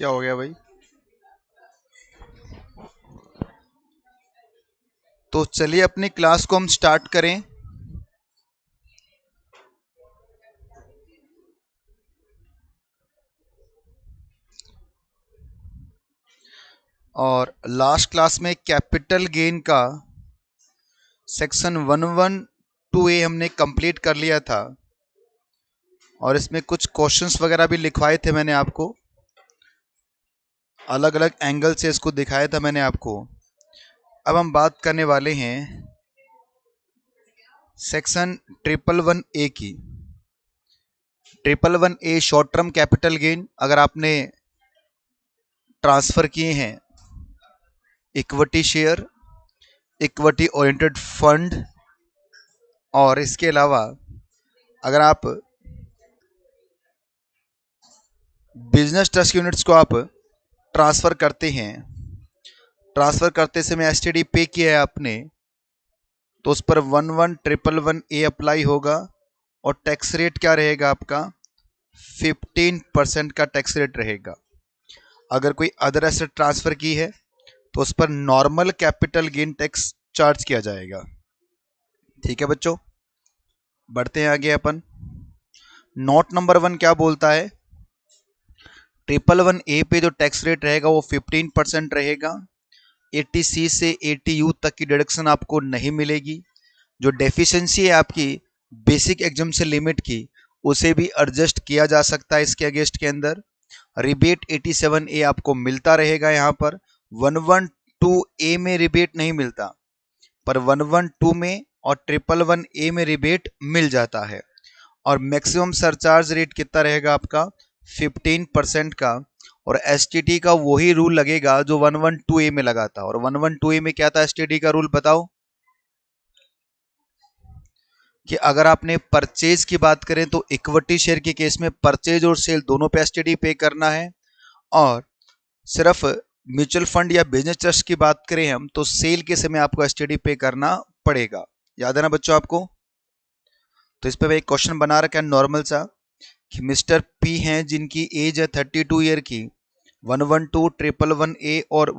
क्या हो गया भाई? तो चलिए अपनी क्लास को हम स्टार्ट करें। और लास्ट क्लास में कैपिटल गेन का सेक्शन 112A हमने कंप्लीट कर लिया था और इसमें कुछ क्वेश्चंस वगैरह भी लिखवाए थे मैंने आपको, अलग अलग एंगल से इसको दिखाया था मैंने आपको। अब हम बात करने वाले हैं सेक्शन 111A की। 111A short term capital gain, अगर आपने ट्रांसफर किए हैं equity share, equity oriented fund, और इसके अलावा अगर आप बिजनेस ट्रस्ट यूनिट्स को आप ट्रांसफर करते हैं, ट्रांसफर करते समय एसटीडी पे किया है आपने, तो उस पर 11111A अप्लाई होगा और टैक्स रेट क्या रहेगा आपका? 15% का टैक्स रेट रहेगा। अगर कोई अदर एसेट ट्रांसफर की है तो उस पर normal capital gain tax charge किया जाएगा। ठीक है बच्चों, बढ़ते हैं आगे अपन। नोट नंबर 1 क्या बोलता है? 111A पे जो टैक्स रेट रहेगा वो 15% रहेगा। 80C से 80U तक की डिडक्शन आपको नहीं मिलेगी। जो डेफिशिएंसी है आपकी बेसिक एग्जाम्पशन लिमिट की, उसे भी एडजस्ट किया जा सकता है इसके अगेंस्ट के अंदर। रिबेट 87A आपको मिलता रहेगा। यहाँ पर 112A में रिबेट नहीं मिलता, पर 112 में और 111A में रिबेट मिल जाता है। और मैक्सिमम सरचार्ज रेट कितना रहेगा आपका? 15% का। और एसटीटी का वही रूल लगेगा जो 112A में लगा था। और 112A में क्या था एसटीटी का रूल बताओ? कि अगर आपने परचेज की बात करें तो इक्विटी शेयर के केस में परचेज और सेल दोनों पे एसटीडी पे करना है। और सिर्फ म्यूचुअल फंड या बिजनेस ट्रस्ट की बात करें हम तो सेल के समय आपको एसटीडी पे करना पड़ेगा। याद है ना बच्चों आपको? तो इस पे एक क्वेश्चन बना रखा है नॉर्मल सा कि मिस्टर पी हैं जिनकी एज है 32 ईयर की, 112 और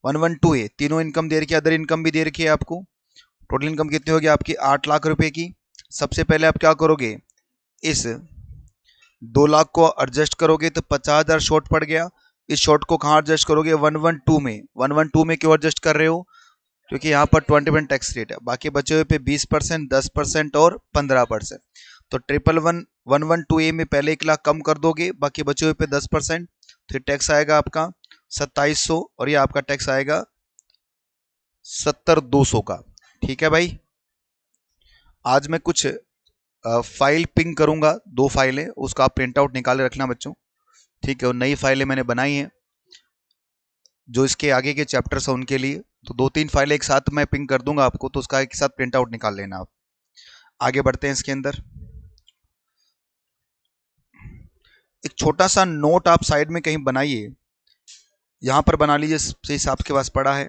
112A तीनों इनकम दे रखी है, अदर इनकम भी दे रखी है आपको। टोटल इनकम कितनी होगी आपकी? 8 लाख रुपए की। सबसे पहले आप क्या करोगे? इस 2 लाख को एडजस्ट करोगे तो 50,000 शॉर्ट पड़ गया। इस शॉर्ट को कहाँ एडजस्ट करोगे? 112 में। 112 में क्यों एडजस्ट कर रहे हो? क्योंकि यहाँ पर 20% टैक्स रेट है। बाकी बचे हुए पे 20%, 10% और 15%। तो 111A में पहले 1 लाख कम कर दोगे, बाकी बचे हुए पे 10%, फिर टैक्स आएगा आपका 2700 और ये आपका टैक्स आएगा 70,200 का। ठीक है भाई। आज मैं कुछ फाइल पिंग करूंगा, 2 फाइलें, उसका आप प्रिंट आउट निकाल रखना बच्चों। ठीक है, और नई फाइलें मैंने बनाई हैं जो इसके आगे के चैप्टर्स हैं उनके लिए। तो 2-3 फाइलें एक साथ मैं पिंग कर दूंगा आपको, तो उसका एक साथ प्रिंट आउट निकाल लेना आप। आगे बढ़ते हैं इसके अंदर। एक छोटा सा नोट आप साइड में कहीं बनाइए, यहां पर बना लीजिए जिस हिसाब के पास पड़ा है।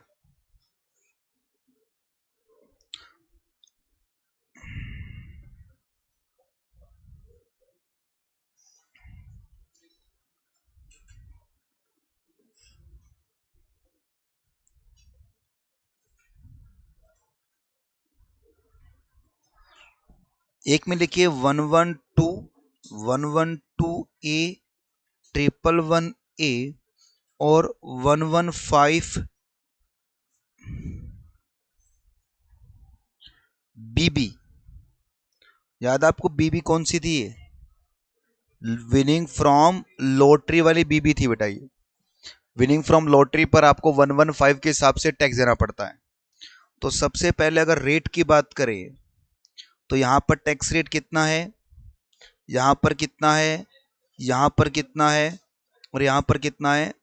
एक में लिखिए 112A, 111A और 115BB। याद आपको बीबी कौन सी थी? विनिंग फ्रॉम लॉटरी वाली बीबी थी बेटा। ये विनिंग फ्रॉम लॉटरी पर आपको 115 के हिसाब से टैक्स देना पड़ता है। तो सबसे पहले अगर रेट की बात करें तो यहां पर टैक्स रेट कितना है, यहां पर कितना है, यहां पर कितना है और यहां पर कितना है।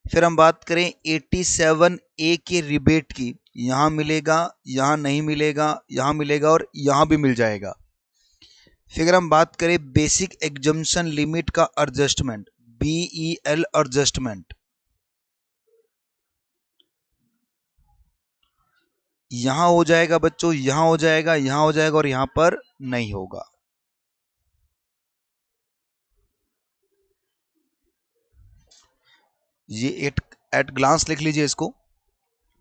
फिर हम बात करें 87A के रिबेट की, यहां मिलेगा, यहां नहीं मिलेगा, यहां मिलेगा और यहां भी मिल जाएगा। फिर हम बात करें बेसिक एग्जम्पशन लिमिट का एडजस्टमेंट, BEL एडजस्टमेंट, यहां हो जाएगा बच्चों, यहां हो जाएगा, यहां हो जाएगा और यहां पर नहीं होगा। ये एट ग्लांस लिख लीजिए, इसको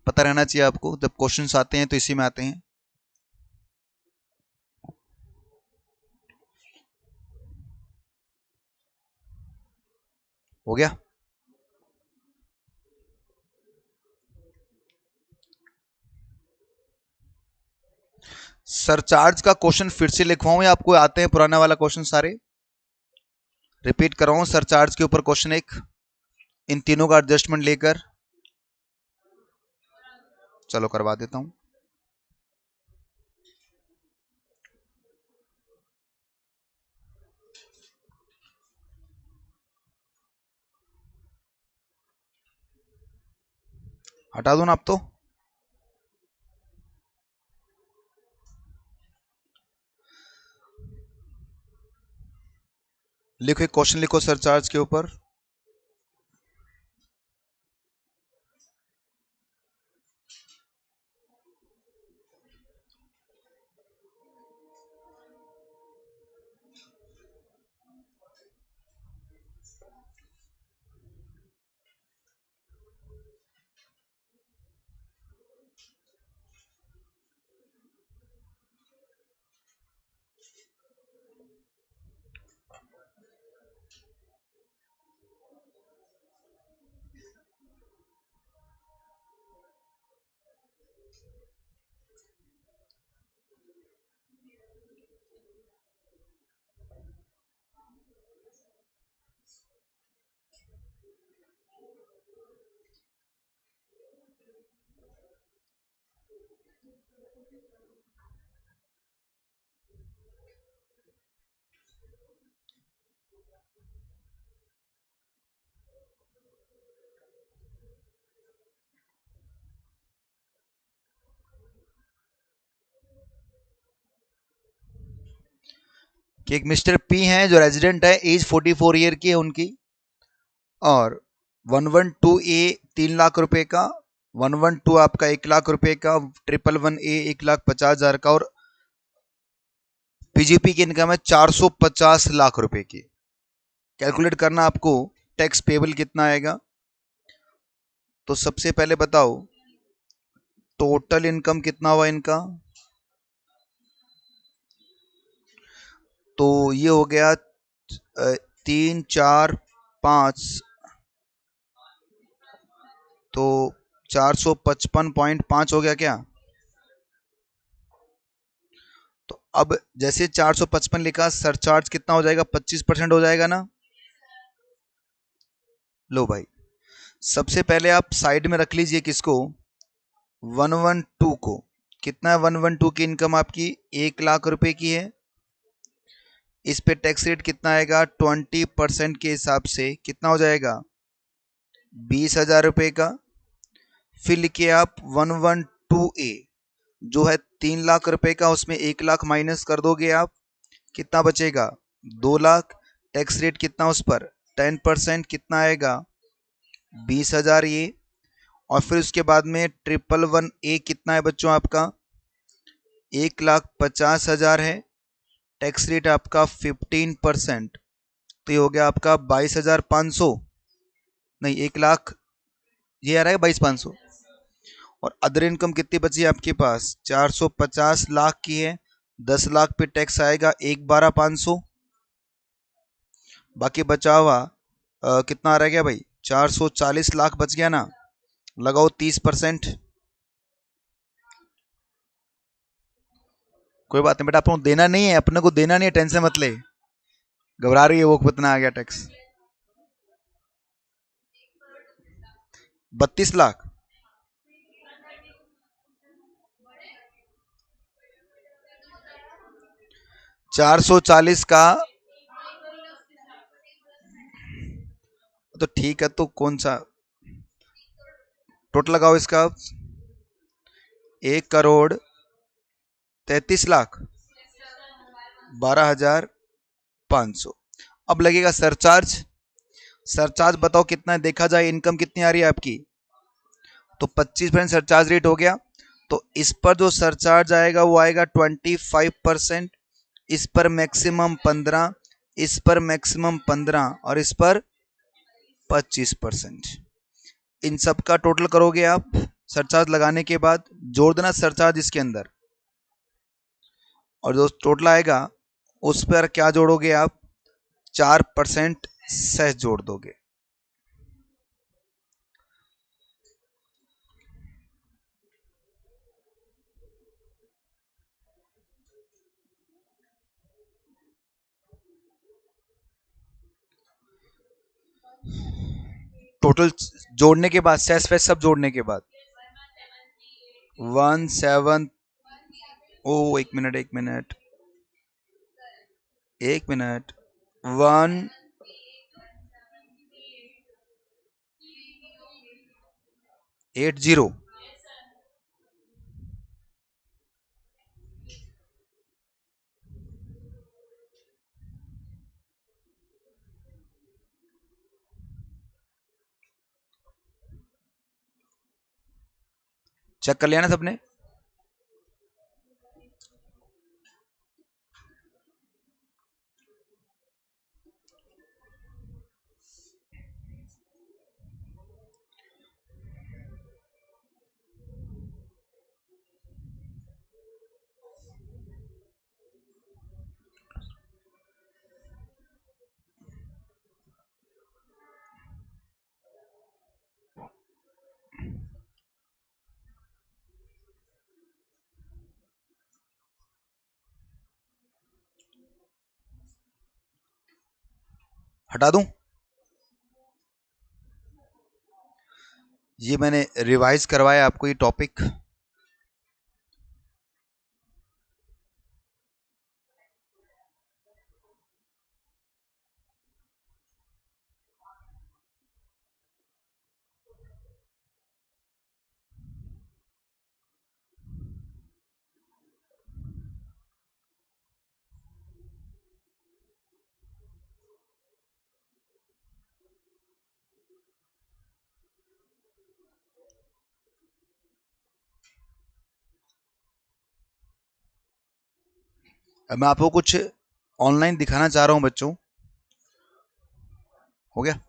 पता रहना चाहिए आपको, जब क्वेश्चंस आते हैं तो इसी में आते हैं। हो गया। सरचार्ज का क्वेश्चन फिर से लिखवाऊं या आपको आते हैं पुराना वाला क्वेश्चन सारे? रिपीट कर रहा हूं, सरचार्ज के ऊपर क्वेश्चन एक, इन तीनों का एडजस्टमेंट लेकर। चलो करवा देता हूं। हटा दो ना आप तो। लिखो, एक क्वेश्चन लिखो सरचार्ज के ऊपर। कि एक मिस्टर पी हैं जो रेजिडेंट है, एज 44 ईयर की है उनकी, और 112 ए 3 लाख रुपए का, 112 आपका 1 लाख रुपए का, 111 ए 1,50,000 का, और पीजीपी की इनकम है 450 लाख रुपए की। कैलकुलेट करना आपको टैक्स पेबल कितना आएगा। तो सबसे पहले बताओ टोटल इनकम कितना हुआ इनका। तो ये हो गया 3, 4, 5, तो 455.5 हो गया क्या। तो अब जैसे 455 लिखा, सरचार्ज कितना हो जाएगा, 25% हो जाएगा ना। लो भाई, सबसे पहले आप साइड में रख लीजिए किसको, 112 को। कितना है 112 की इनकम आपकी, 1 लाख रुपए की है। इस पे टैक्स रेट कितना आएगा, 20% के हिसाब से कितना हो जाएगा, 20,000 रुपए का। फिर लिखिए आप 112A जो है 3 लाख रुपए का, उसमें 1 लाख माइनस कर दोगे आप, कितना बचेगा, 2 लाख। टैक्स रेट कितना उस पर, 10%, कितना आएगा, 20,000 ये। और फिर उसके बाद में 111A कितना है बच्चों आपका, 1,50,000 है। टैक्स रेट आपका 15%, तो ये हो गया आपका 22,500, नहीं 1 लाख, ये आ रहा है 22,500। और अदर इनकम कितनी बची है आपके पास, 450 लाख की है, 10 लाख पे टैक्स आएगा 1,12,500। बाकी बचा हुआ कितना रह गया भाई, 440 लाख बच गया ना। लगाओ 30%। कोई बात नहीं बेटा, आपको देना नहीं है, अपने को देना नहीं है, टेंशन मत ले। घबरा रही है वो, कितना आ गया टैक्स, 32 लाख। 440 का, तो ठीक है, तो कौन सा टोटल लगाओ इसका, 1,33,00,000, 12,500। अब लगेगा सरचार्ज। सरचार्ज बताओ कितना है, देखा जाए इनकम कितनी आ रही है आपकी, तो 25% सरचार्ज रेट हो गया। तो इस पर जो सरचार्ज आएगा वो आएगा 25%, इस पर मैक्सिमम 15, इस पर मैक्सिमम 15, और इस पर 25%। इन सब का टोटल करोगे आप सरचार्ज लगाने के बाद, जोड़ देना सरचार्ज इसके अंदर, और जो टोटल आएगा उस पर क्या जोड़ोगे आप, 4% सेस जोड़ दोगे। टोटल जोड़ने के बाद, सेस फेस सब जोड़ने के बाद 17, ओ एक मिनट 180। चेक कर लिया ना सबने? हटा दूं? ये मैंने रिवाइज करवाया आपको ये टॉपिक। अब मैं आपको कुछ ऑनलाइन दिखाना चाह रहा हूं बच्चों। हो गया?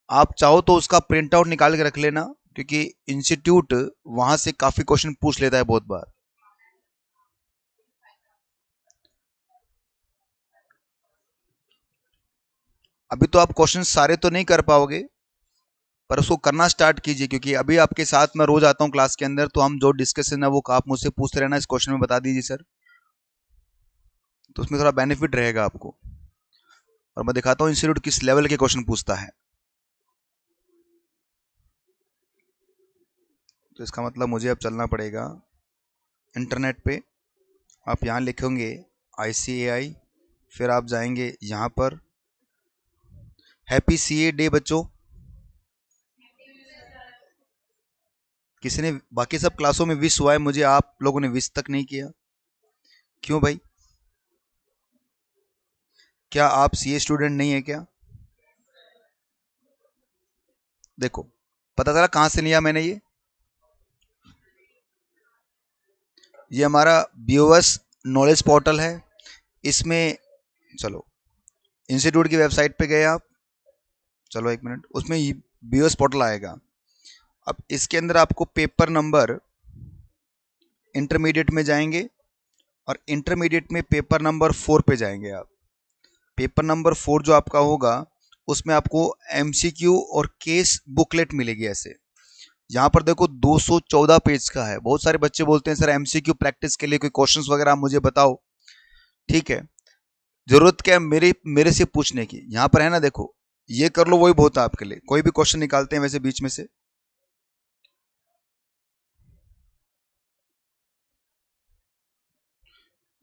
आप चाहो तो उसका प्रिंट आउट निकाल के रख लेना, क्योंकि इंस्टीट्यूट वहां से काफी क्वेश्चन पूछ लेता है बहुत बार। अभी तो आप क्वेश्चन सारे तो नहीं कर पाओगे, पर उसको करना स्टार्ट कीजिए, क्योंकि अभी आपके साथ मैं रोज आता हूँ क्लास के अंदर, तो हम जो डिस्कशन है वो आप मुझसे पूछते रहना, इस क्वेश्चन में बता दीजिए सर, तो उसमें थोड़ा बेनिफिट रहेगा आपको। और मैं दिखाता हूँ इंस्टीट्यूट किस लेवल के क्वेश्चन पूछता है। तो इसका मतलब मुझे अब चलना पड़ेगा इंटरनेट पे। आप यहाँ लिखेंगे ICAI, फिर आप जाएंगे यहाँ पर हैप्पी CA डे बच्चों। किसी ने, बाकी सब क्लासों में विश हुआ है मुझे, आप लोगों ने विश तक नहीं किया, क्यों भाई? क्या आप CA स्टूडेंट नहीं है क्या? देखो, पता चला कहां से लिया मैंने ये हमारा BOS नॉलेज पोर्टल है। इसमें चलो इंस्टीट्यूट की वेबसाइट पे गए आप, चलो एक मिनट, उसमें BOS पोर्टल आएगा। अब इसके अंदर आपको पेपर नंबर, इंटरमीडिएट में जाएंगे और इंटरमीडिएट में पेपर नंबर 4 पे जाएंगे आप। पेपर नंबर 4 जो आपका होगा उसमें आपको MCQ और केस बुकलेट मिलेगी ऐसे। यहाँ पर देखो 214 पेज का है। बहुत सारे बच्चे बोलते हैं सर MCQ प्रैक्टिस के लिए कोई क्वेश्चंस वगैरह मुझे बताओ। ठीक है, जरूरत क्या है मेरे मेरे से पूछने की? यहाँ पर है ना, देखो ये कर लो वही बहुत है आपके लिए। कोई भी क्वेश्चन निकालते हैं वैसे बीच में से।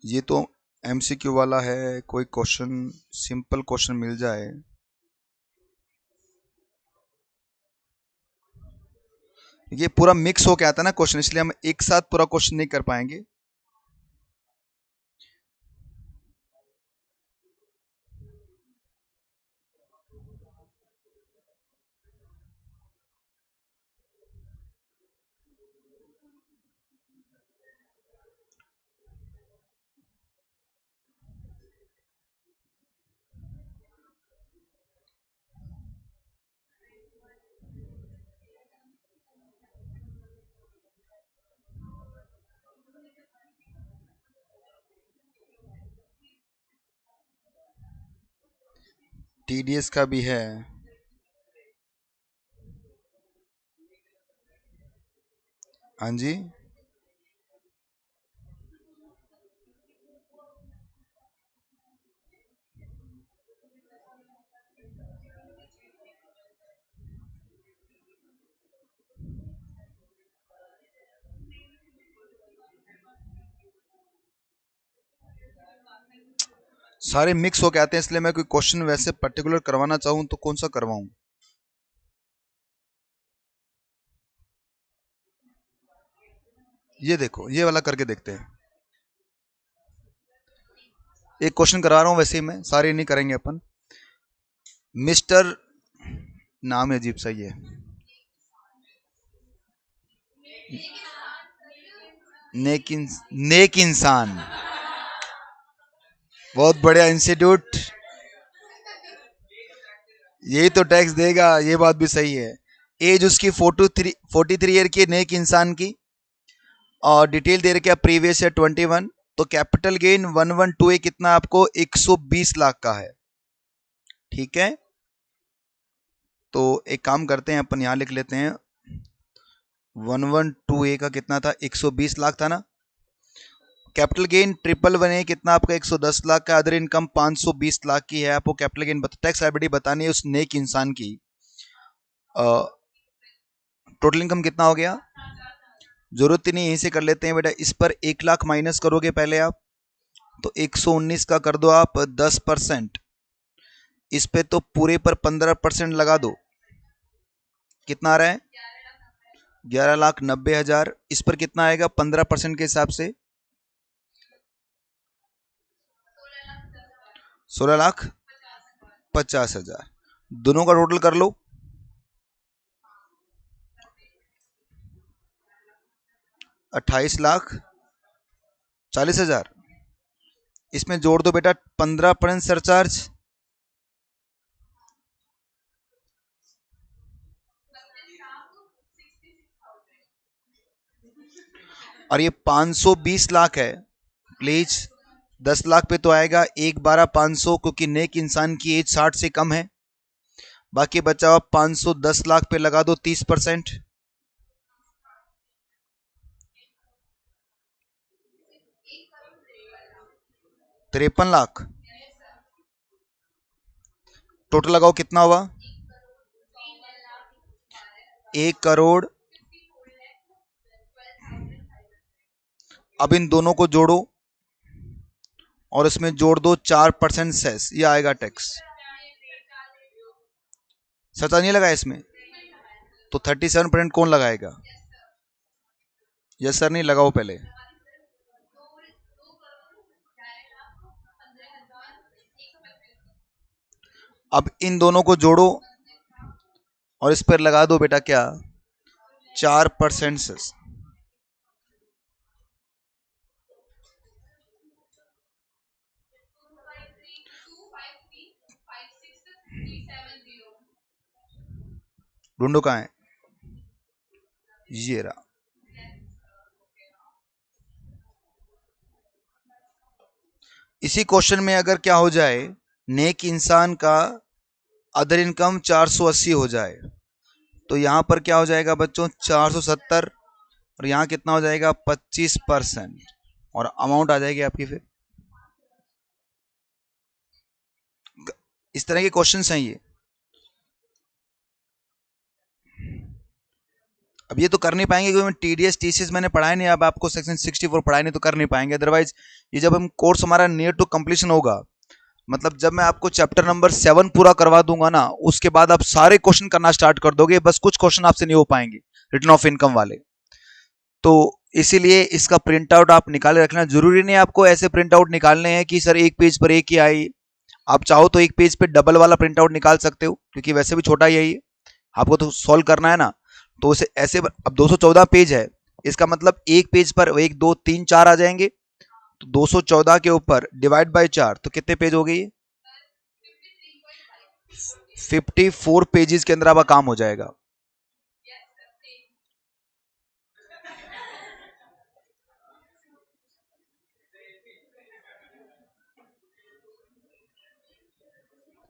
ये तो MCQ वाला है, कोई क्वेश्चन सिंपल क्वेश्चन मिल जाए। ये पूरा मिक्स होके आता है ना क्वेश्चन, इसलिए हम एक साथ पूरा क्वेश्चन नहीं कर पाएंगे। टीडीएस का भी है। हाँ जी, सारे मिक्स हो के आते हैं, इसलिए मैं कोई क्वेश्चन वैसे पर्टिकुलर करवाना चाहूँ तो कौन सा करवाऊं। ये देखो, ये वाला करके देखते हैं। एक क्वेश्चन करा रहा हूँ, वैसे ही मैं सारे नहीं करेंगे अपन। मिस्टर, नाम है अजीब सा ये, नेक नेक इंसान, बहुत बढ़िया इंस्टीट्यूट, यही तो टैक्स देगा, ये बात भी सही है। एज उसकी 43 ईयर की, नेक इंसान की, और डिटेल दे रखे प्रीवियस है 21। तो कैपिटल गेन 112 कितना आपको 120 लाख का है। ठीक है, तो एक काम करते हैं अपन, यहां लिख लेते हैं 112A का कितना था, 120 लाख था ना। कैपिटल गेन 111A कितना आपका 110 लाख का। अदर इनकम 520 लाख की है। आपको कैपिटल गेन टैक्स लायबिलिटी बतानी है उस नेक इंसान की। टोटल इनकम कितना हो गया, जरूरत ही नहीं, यहीं से कर लेते हैं बेटा। इस पर 1 लाख माइनस करोगे पहले आप, तो 119 का कर दो आप 10%। इस पे तो पूरे पर 15% लगा दो, कितना आ रहा है 11,90,000। इस पर कितना आएगा 15% के हिसाब से 16,50,000। दोनों का टोटल कर लो, 28,40,000। इसमें जोड़ दो बेटा 15% सरचार्ज, और ये 520 लाख है। प्लीज 10 लाख पे तो आएगा 1,12,500, क्योंकि नेक इंसान की एज 60 से कम है। बाकी बचा हुआ 510 लाख पे लगा दो 30%, 53 लाख। टोटल लगाओ कितना हुआ, 1 करोड़। अब इन दोनों को जोड़ो और इसमें जोड़ दो 4% सेस, ये आएगा टैक्स। सचा नहीं लगा इसमें, तो 37% कौन लगाएगा, यस सर नहीं लगाओ पहले। अब इन दोनों को जोड़ो और इस पर लगा दो बेटा क्या, 4% सेस। ढूंढो कहाँ है, ये रहा। इसी क्वेश्चन में अगर क्या हो जाए, नेक इंसान का अदर इनकम 480 हो जाए, तो यहां पर क्या हो जाएगा बच्चों 470, और यहां कितना हो जाएगा 25%, और अमाउंट आ जाएगी आपकी फिर। इस तरह के क्वेश्चंस हैं ये। अब ये तो कर नहीं पाएंगे क्योंकि टीडीएस टीसीएस मैंने पढ़ाया नहीं, अब आपको सेक्शन 64 पढ़ाया नहीं, तो कर नहीं पाएंगे। अदरवाइज ये जब हम कोर्स हमारा नियर टू कंप्लीशन होगा, मतलब जब मैं आपको चैप्टर नंबर 7 पूरा करवा दूंगा ना, उसके बाद आप सारे क्वेश्चन करना स्टार्ट कर दोगे, बस कुछ क्वेश्चन आपसे नहीं हो पाएंगे रिटर्न ऑफ इनकम वाले। तो इसीलिए इसका प्रिंट आउट आप निकाले रखना। जरूरी नहीं आपको ऐसे प्रिंट आउट निकालने हैं कि सर एक पेज पर एक ही आई। आप चाहो तो एक पेज पे डबल वाला प्रिंट आउट निकाल सकते हो, क्योंकि वैसे भी छोटा ही है ये, आपको तो सॉल्व करना है ना। तो उसे ऐसे, अब 214 पेज है, इसका मतलब एक पेज पर 1 2 3 4 आ जाएंगे, तो 214 के ऊपर डिवाइड बाय 4, तो कितने पेज हो गए, 54 पेजेस के अंदर आपका काम हो जाएगा।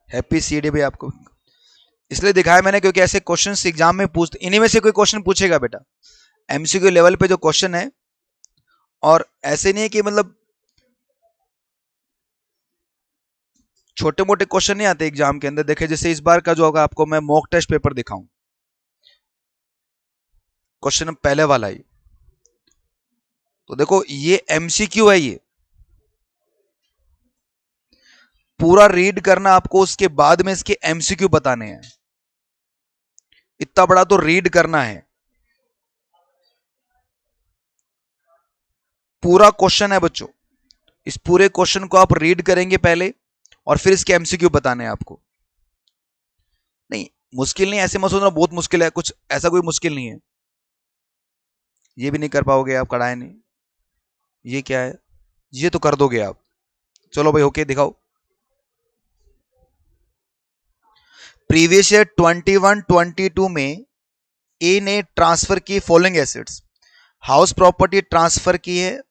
हैप्पी सीडे भाई आपको इसलिए दिखाया मैंने क्योंकि ऐसे क्वेश्चंस एग्जाम में पूछते, इन्हीं में से कोई क्वेश्चन पूछेगा बेटा एमसीक्यू लेवल पे जो क्वेश्चन है। और ऐसे नहीं है कि मतलब छोटे मोटे क्वेश्चन नहीं आते एग्जाम के अंदर। देखे जैसे इस बार का जो होगा आपको मैं मॉक टेस्ट पेपर दिखाऊं, क्वेश्चन पहले वाला ही तो देखो ये एमसीक्यू है, ये पूरा रीड करना आपको, उसके बाद में इसके एमसीक्यू बताने हैं। इतना बड़ा तो रीड करना है, पूरा क्वेश्चन है बच्चों। इस पूरे क्वेश्चन को आप रीड करेंगे पहले और फिर इसके एमसीक्यू बताने हैं आपको। नहीं मुश्किल नहीं, ऐसे मत सोचना बहुत मुश्किल है, कुछ ऐसा कोई मुश्किल नहीं है। ये भी नहीं कर पाओगे आप, कढ़ाई नहीं, ये क्या है, ये तो कर दोगे आप। चलो भाई ओके दिखाओ। प्रीवियस ईयर 21-22 में ए ने ट्रांसफर की following assets, house property transfer की है,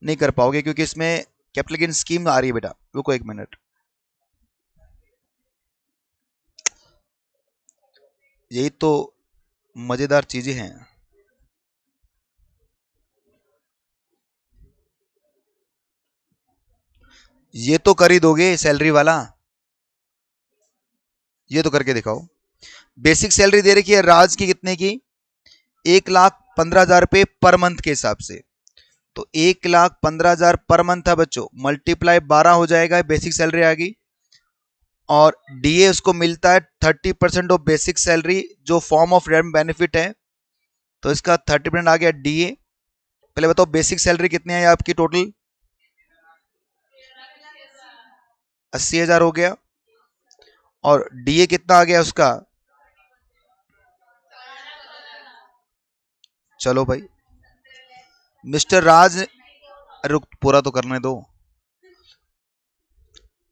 नहीं कर पाओगे क्योंकि इसमें कैपिटल गेन स्कीम आ रही है बेटा। रुको एक मिनट, यही तो मजेदार चीजें हैं। ये तो कर ही दोगे सैलरी वाला, ये तो करके दिखाओ। बेसिक सैलरी दे रखी है राज की कितने की, 1,15,000 रुपए पर मंथ के हिसाब से। तो 1,15,000 पर मंथ है बच्चों, मल्टीप्लाई 12 हो जाएगा, बेसिक सैलरी आ गई। और डीए उसको मिलता है 30% ऑफ बेसिक सैलरी, जो फॉर्म ऑफ रिटायरमेंट बेनिफिट है। तो इसका 30% आ गया डीए। पहले बताओ बेसिक सैलरी कितनी है आपकी टोटल, 80,000 हो गया। और डीए कितना आ गया उसका, चलो भाई मिस्टर राज, रुक पूरा तो करने दो।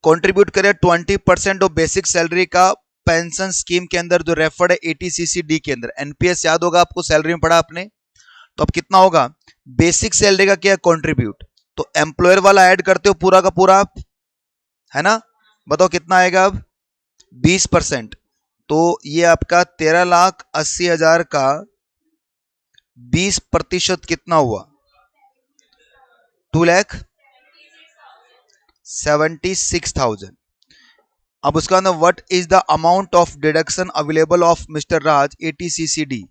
कंट्रीब्यूट करे 20% ऑफ बेसिक सैलरी का पेंशन स्कीम के अंदर जो रेफर्ड है एटीसीसी के अंदर। एनपीएस याद होगा आपको, सैलरी में पढ़ा आपने। तो अब कितना होगा, बेसिक सैलरी का क्या कंट्रीब्यूट, तो एम्प्लॉयर वाला ऐड करते हो पूरा का पूरा आप, है ना। बताओ कितना आएगा अब, 20%। तो ये आपका 13,80,000 का 20% कितना हुआ, 2,76,000। अब उसका ना what is the amount of deduction available of mister Raj eighty C C D.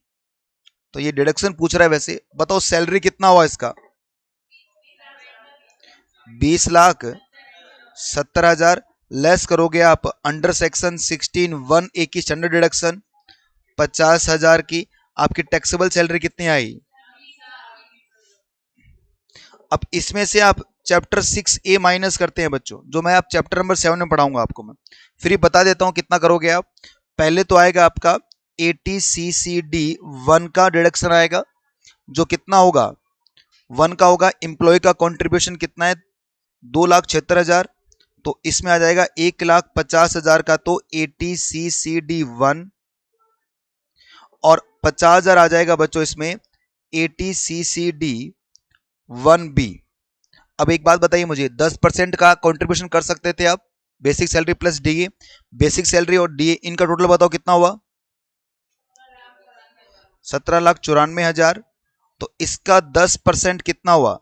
तो ये डिडक्शन पूछ रहा है वैसे। बताओ सैलरी कितना हुआ इसका, 20,70,000। लेस करोगे आप अंडर सेक्शन 16(1)(a) की स्टैंडर्ड डिडक्शन 50,000 की, आपकी टैक्सेबल सैलरी कितनी आई। अब इसमें से आप चैप्टर 6A माइनस करते हैं बच्चों, जो मैं आप चैप्टर नंबर 7 में पढ़ाऊंगा आपको मैं। फिर ही बता देता हूं कितना करोगे आप। पहले तो आएगा आपका एटीसीसीडी 1 का डिडक्शन आएगा, जो कितना होगा, 1 का होगा। एम्प्लॉय का कंट्रीब्यूशन कितना है, 2,76,000। तो इसमें आ जाएगा 1,50,000 का, तो एटीसीसीडी 1 और 50,000 आ जाएगा बच्चों इसमें एटीसीसीडी 1B। अब एक बात बताइए मुझे, 10% का कंट्रीब्यूशन कर सकते थे आप, basic salary plus DA. Basic salary और डीए इनका टोटल बताओ कितना हुआ, 17,94,000। तो इसका 10% कितना हुआ,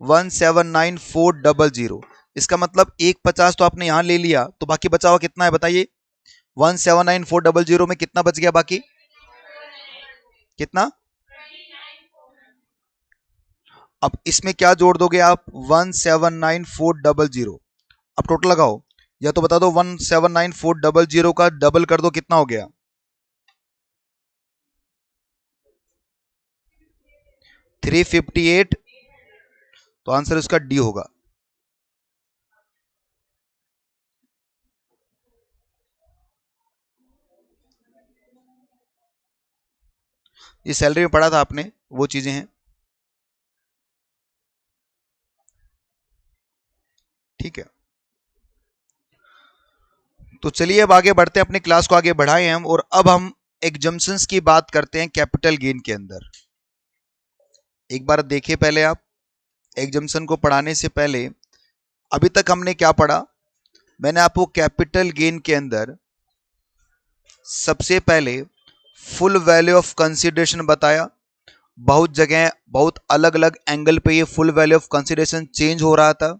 1,79,400। इसका मतलब 1,50 तो आपने यहां ले लिया, तो बाकी बचा हुआ कितना है बताइए, 1,79,400 में कितना बच गया बाकी, कितना। अब इसमें क्या जोड़ दोगे आप, 1,79,400। अब टोटल लगाओ, या तो बता दो 1,79,400 का डबल कर दो, कितना हो गया, 358। तो आंसर इसका डी होगा। ये सैलरी में पढ़ा था आपने, वो चीजें हैं, ठीक है। तो चलिए अब आगे बढ़ते हैं, अपनी क्लास को आगे बढ़ाएं हम, और अब हम एग्जम्पशंस की बात करते हैं कैपिटल गेन के अंदर। एक बार देखिए पहले आप, एग्जम्पशन को पढ़ाने से पहले अभी तक हमने क्या पढ़ा? मैंने आपको कैपिटल गेन के अंदर सबसे पहले फुल वैल्यू ऑफ कंसिडरेशन बताया। बहुत जगह बहुत अलग अलग एंगल पे ये full value of consideration change हो रहा था।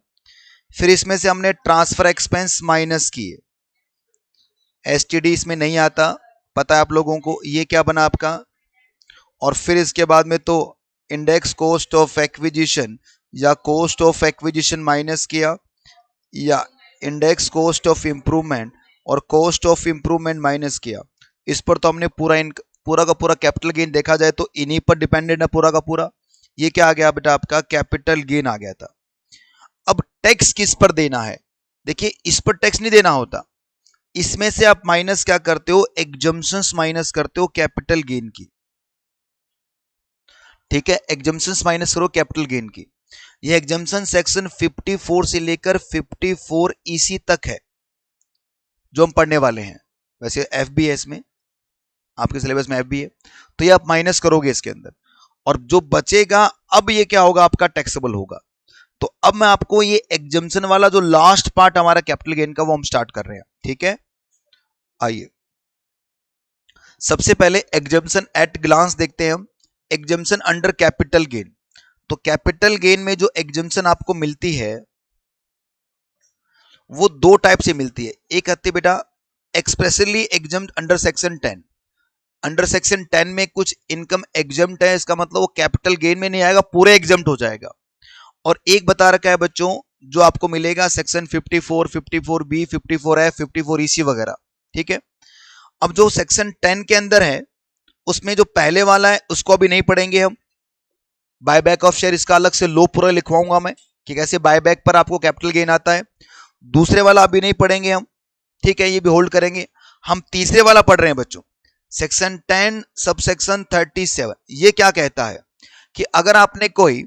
फिर इसमें से हमने ट्रांसफर एक्सपेंस माइनस किए, एसटीडी इसमें नहीं आता, पता है आप लोगों को, ये क्या बना आपका। और फिर इसके बाद में तो इंडेक्स कॉस्ट ऑफ एक्विजिशन या कॉस्ट ऑफ एक्विजिशन माइनस किया, या इंडेक्स कॉस्ट ऑफ इंप्रूवमेंट और कॉस्ट ऑफ इंप्रूवमेंट माइनस किया। इस पर तो हमने पूरा का पूरा कैपिटल गेन देखा जाए तो इन्हीं पर डिपेंडेंट है पूरा का पूरा। ये क्या आ गया बेटा आपका? कैपिटल गेन आ गया था। अब टैक्स किस पर देना है? देखिए, इस पर टैक्स नहीं देना होता, इसमें से आप माइनस क्या करते हो? एग्जम्पशंस माइनस करते हो कैपिटल गेन की। ठीक है, एग्जम्पशंस माइनस करो कैपिटल गेन की। ये एग्जम्पशन सेक्शन 54 से लेकर 54 ईसी तक है जो हम पढ़ने वाले हैं। वैसे एफ बी है इसमें, आपके सिलेबस में एफ बी है, तो ये आप माइनस करोगे इसके अंदर, और जो बचेगा अब ये क्या होगा? आपका टैक्सेबल होगा। तो अब मैं आपको ये एग्जम्पशन वाला जो लास्ट पार्ट हमारा कैपिटल गेन का वो हम स्टार्ट कर रहे हैं। ठीक है, आइए सबसे पहले एग्जम्पशन एट ग्लांस देखते हैं हम। Exemption under capital gain. तो कैपिटल गेन में जो एग्जम्पशन आपको मिलती है वो दो टाइप से मिलती है। एक आती है बेटा expressly exempt under section 10। Under section 10 में कुछ इनकम एग्जम्प्ट है, इसका मतलब वो कैपिटल गेन में नहीं आएगा, पूरे एग्जम्प्ट हो जाएगा। और एक बता रखा है बच्चों जो आपको मिलेगा सेक्शन 54, 54B, 54F, 54EC वगैरह। ठीक है, अब जो सेक्शन 10 के अंदर है उसमें जो पहले वाला है उसको अभी नहीं पढ़ेंगे हम। बायबैक ऑफ शेयर इसका अलग से लो पूरा लिखवाऊंगा मैं कि कैसे बायबैक पर आपको कैपिटल गेन आता है। दूसरे वाला अभी नहीं पढ़ेंगे हम, ठीक है, ये भी होल्ड करेंगे। हम तीसरे वाला पढ़ रहे हैं बच्चों, सेक्शन 10 सबसेक्शन 37। ये क्या कहता है कि अगर आपने कोई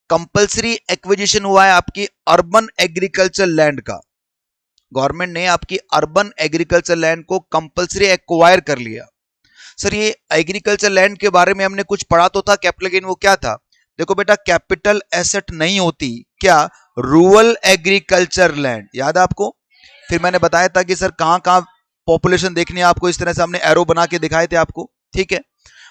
कंपल्सरी एक्विजिशन हुआ है आपकी अर्बन एग्रीकल्चर लैंड का, गवर्नमेंट ने आपकी अर्बन एग्रीकल्चर लैंड को कंपल्सरी एक्वायर कर लिया। सर ये एग्रीकल्चर लैंड के बारे में हमने कुछ पढ़ा तो था कैपिटल गेन, वो क्या था? देखो बेटा, कैपिटल एसेट नहीं होती क्या? रूरल एग्रीकल्चर लैंड, याद है आपको? फिर मैंने बताया था कि सर कहां कहां पॉपुलेशन देखनी है आपको, इस तरह से हमने एरो बना के दिखाए थे आपको। ठीक है,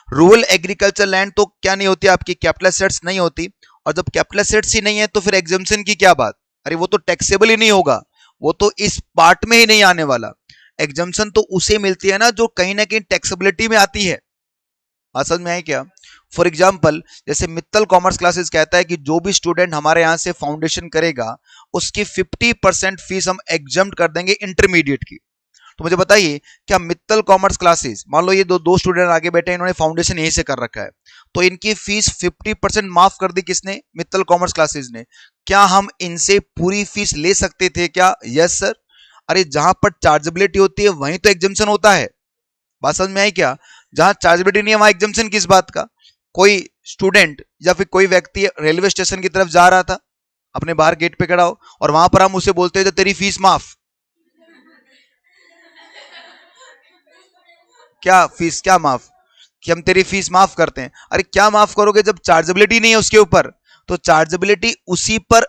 रूरल एग्रीकल्चर लैंड तो क्या नहीं होती आपकी? कैपिटल एसेट्स नहीं होती। और जब कैपिटल एसेट्स ही नहीं है तो फिर एग्जम्पशन की क्या बात? अरे वो तो टैक्सेबल ही नहीं होगा, वो तो इस पार्ट में ही नहीं आने वाला। एग्जम्पशन तो उसे मिलती है ना जो कहीं ना कहीं टैक्सेबिलिटी में आती है। बात समझ में आई क्या? फॉर एग्जाम्पल जैसे मित्तल कॉमर्स क्लासेस कहता है कि जो भी स्टूडेंट हमारे यहां से फाउंडेशन करेगा उसकी 50% फीस हम एग्जम्प्ट कर देंगे इंटरमीडिएट की। तो मुझे बताइए, क्या मित्तल कॉमर्स क्लासेस, मान लो ये दो स्टूडेंट आगे बैठे हैं, इन्होंने फाउंडेशन यहीं से कर रखा है, तो इनकी फीस 50% माफ कर दी किसने? मित्तल कॉमर्स क्लासेस ने। क्या हम इनसे पूरी फीस ले सकते थे क्या? Yes sir. अरे जहां पर चार्जेबिलिटी होती है वहीं तो एग्जम्पशन होता है। बात समझ में आई क्या? जहां चार्जेबिलिटी नहीं है वहां एग्जम्पशन किस बात का? कोई स्टूडेंट या फिर कोई व्यक्ति रेलवे स्टेशन की तरफ जा रहा था, अपने बाहर गेट पे खड़ा हो, और वहां पर हम उसे बोलते थे तेरी फीस माफ। क्या फीस क्या माफ? कि हम तेरी फीस माफ करते हैं। अरे क्या माफ करोगे जब चार्जेबिलिटी नहीं है उसके ऊपर? तो चार्जेबिलिटी उसी पर,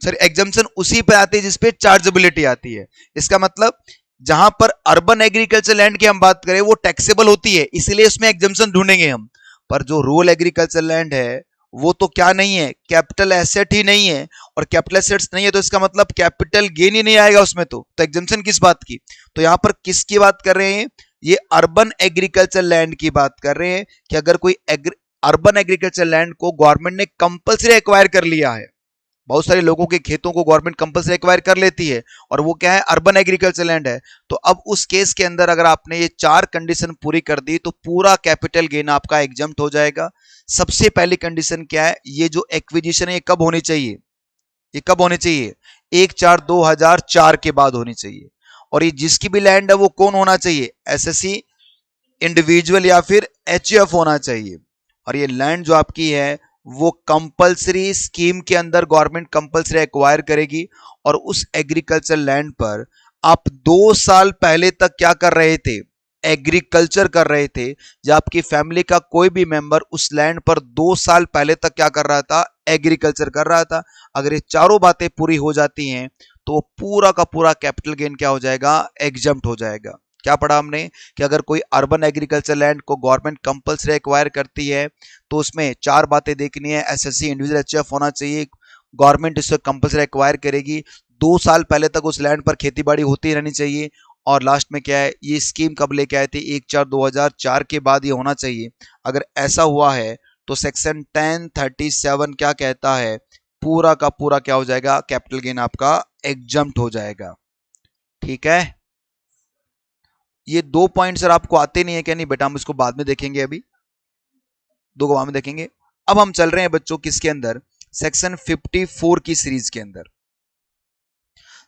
सर एग्जम्पशन उसी पे आती है जिसपे चार्जेबिलिटी आती है। इसका मतलब जहां पर अर्बन एग्रीकल्चर लैंड की हम बात करें वो टैक्सेबल होती है, इसलिए उसमें एग्जम्पशन ढूंढेंगे हम। पर जो रूरल एग्रीकल्चर लैंड है वो तो क्या नहीं है? कैपिटल एसेट ही नहीं है, और कैपिटल एसेट्स नहीं है तो इसका मतलब कैपिटल गेन ही नहीं आएगा उसमें। तो एग्जम्पशन किस बात की? तो यहां पर किसकी बात कर रहे हैं? ये अर्बन एग्रीकल्चर लैंड की बात कर रहे हैं कि अगर कोई अर्बन एग्रीकल्चर लैंड को गवर्नमेंट ने कंपल्सरी एक्वायर कर लिया है, बहुत सारे लोगों के खेतों को गवर्नमेंट कंपल्सरी एक्वायर कर लेती है, और वो क्या है? अर्बन एग्रीकल्चर लैंड है। तो अब उस केस के अंदर अगर आपने ये 4 कंडीशन पूरी कर दी तो पूरा कैपिटल गेन आपका एग्जम्प्ट हो जाएगा। सबसे पहली कंडीशन क्या है? ये जो एक्विजिशन है ये कब होनी चाहिए? ये कब होनी चाहिए? 1/4/2004 के बाद होनी चाहिए। और ये जिसकी भी लैंड है वो कौन होना चाहिए? एसएससी इंडिविजुअल या फिर एचयूएफ होना चाहिए। और ये लैंड जो आपकी है वो कंपल्सरी स्कीम के अंदर गवर्नमेंट कंपल्सरी एक्वायर करेगी। और उस एग्रीकल्चर लैंड पर आप 2 साल पहले तक क्या कर रहे थे? एग्रीकल्चर कर रहे थे, या आपकी फैमिली का कोई भी मेंबर उस लैंड पर 2 साल पहले तक क्या कर रहा था, एग्रीकल्चर कर रहा था, अगर ये चारों बातें पूरी हो जाती हैं तो पूरा का पूरा कैपिटल गेन क्या हो जाएगा, एग्जम्प्ट हो जाएगा। क्या पढ़ा हमने कि अगर कोई अर्बन एग्रीकल्चर लैंड को गवर्नमेंट कंपल्सरी एक्वायर करती है तो उसमें 4 बातें देखनी है। एसएससी इंडिविजुअल एचएफ होना चाहिए, गवर्नमेंट इसको कंपल्सरी एक्वायर करेगी, 2 साल पहले तक उस लैंड पर खेतीबाड़ी होती रहनी चाहिए, और लास्ट में क्या है, ये स्कीम कब लेके आए थे, 1/4/2004 के बाद ये होना चाहिए। अगर ऐसा हुआ है तो सेक्शन 1037 क्या कहता है, पूरा का पूरा क्या हो जाएगा, कैपिटल गेन आपका एग्जम्प्ट हो जाएगा। ठीक है, ये 2 पॉइंट सर आपको आते नहीं है क्या, नहीं बेटा हम इसको बाद में देखेंगे, अभी 2 को बाद में देखेंगे। अब हम चल रहे हैं बच्चों किसके अंदर, सेक्शन 54 की सीरीज के अंदर,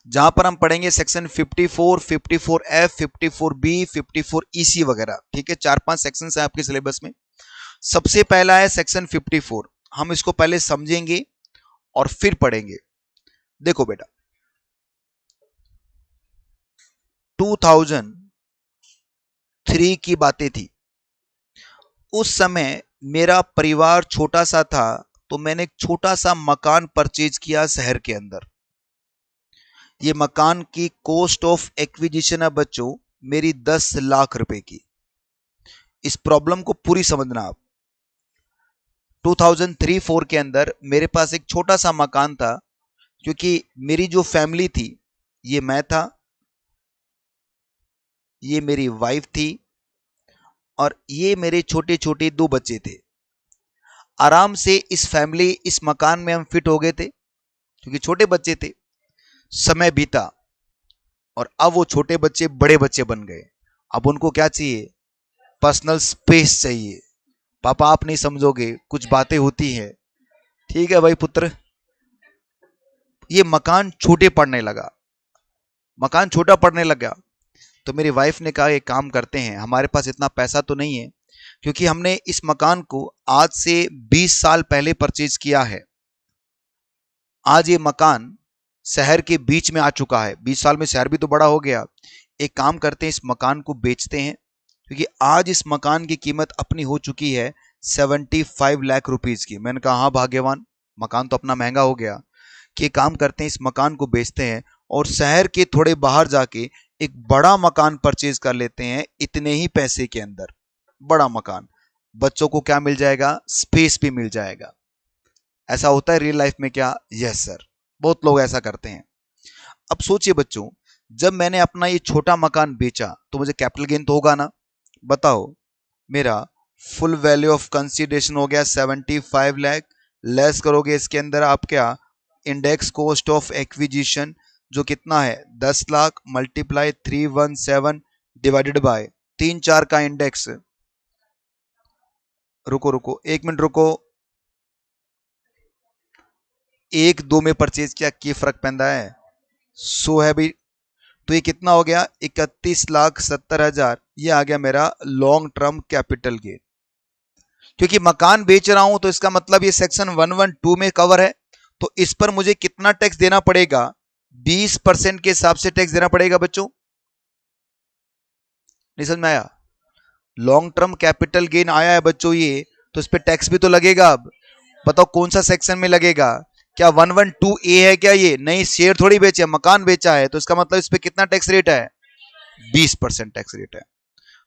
जहां पर हम पढ़ेंगे सेक्शन 54, 54F, 54B, 54EC वगैरह। ठीक है, 4-5 सेक्शन है आपके सिलेबस में। सबसे पहला है सेक्शन 54, हम इसको पहले समझेंगे और फिर पढ़ेंगे। देखो बेटा, 2003 की बातें थी, उस समय मेरा परिवार छोटा सा था, तो मैंने एक छोटा सा मकान परचेज किया शहर के अंदर। ये मकान की कॉस्ट ऑफ एक्विजिशन है बच्चों मेरी 10 लाख रुपए की। इस प्रॉब्लम को पूरी समझना आप। 2003-4 के अंदर मेरे पास एक छोटा सा मकान था, क्योंकि मेरी जो फैमिली थी, ये मैं था, ये मेरी वाइफ थी, और ये मेरे छोटे छोटे 2 बच्चे थे। आराम से इस मकान में हम फिट हो गए थे, क्योंकि छोटे बच्चे थे। समय बीता और अब वो छोटे बच्चे बड़े बच्चे बन गए। अब उनको क्या चाहिए, पर्सनल स्पेस चाहिए। पापा आप नहीं समझोगे, कुछ बातें होती हैं। ठीक है भाई पुत्र, ये मकान छोटे पड़ने लगा, मकान छोटा पड़ने लगा, तो मेरी वाइफ ने कहा एक काम करते हैं, हमारे पास इतना पैसा तो नहीं है, क्योंकि हमने इस मकान को आज से 20 साल पहले परचेज किया है। आज ये मकान शहर के बीच में आ चुका है, 20 साल में शहर भी तो बड़ा हो गया। एक काम करते हैं, इस मकान को बेचते हैं, क्योंकि आज इस मकान की कीमत अपनी हो चुकी है 75 लाख रुपीज की। मैंने कहा हाँ भाग्यवान, मकान तो अपना महंगा हो गया, कि काम करते हैं इस मकान को बेचते हैं और शहर के थोड़े बाहर जाके एक बड़ा मकान परचेज कर लेते हैं इतने ही पैसे के अंदर। बड़ा मकान, बच्चों को क्या मिल जाएगा, स्पेस भी मिल जाएगा। ऐसा होता है रियल लाइफ में क्या, यस सर, बहुत लोग ऐसा करते हैं। अब सोचिए बच्चों, जब मैंने अपना ये छोटा मकान बेचा तो मुझे कैपिटल गेन तो होगा ना। बताओ, मेरा फुल वैल्यू ऑफ कंसीडरेशन हो गया 75 लाख, लेस करोगे इसके अंदर आप क्या, इंडेक्स कॉस्ट ऑफ एक्विजिशन जो कितना है 10 लाख, मल्टीप्लाई 317 डिवाइडेड बाय 3-4 का इंडेक्स। रुको रुको 1 मिनट रुको, 1-2 में परचेज किया, की फर्क पैदा है, सो है भाई। तो ये कितना हो गया, 31,70,000, ये आ गया मेरा लॉन्ग टर्म कैपिटल गेन। क्योंकि मकान बेच रहा हूं तो इसका मतलब ये सेक्शन 112 में कवर है, तो इस पर मुझे कितना टैक्स देना पड़ेगा, 20% के हिसाब से टैक्स देना पड़ेगा बच्चों। नहीं समझ में आया, लॉन्ग टर्म कैपिटल गेन आया है बच्चों ये, तो इस पर टैक्स भी तो लगेगा। अब बताओ कौन सा सेक्शन में लगेगा, क्या 112A है क्या, ये नहीं, शेयर थोड़ी बेचे, मकान बेचा है, तो इसका मतलब इस पे कितना टैक्स रेट है, 20% टैक्स रेट है।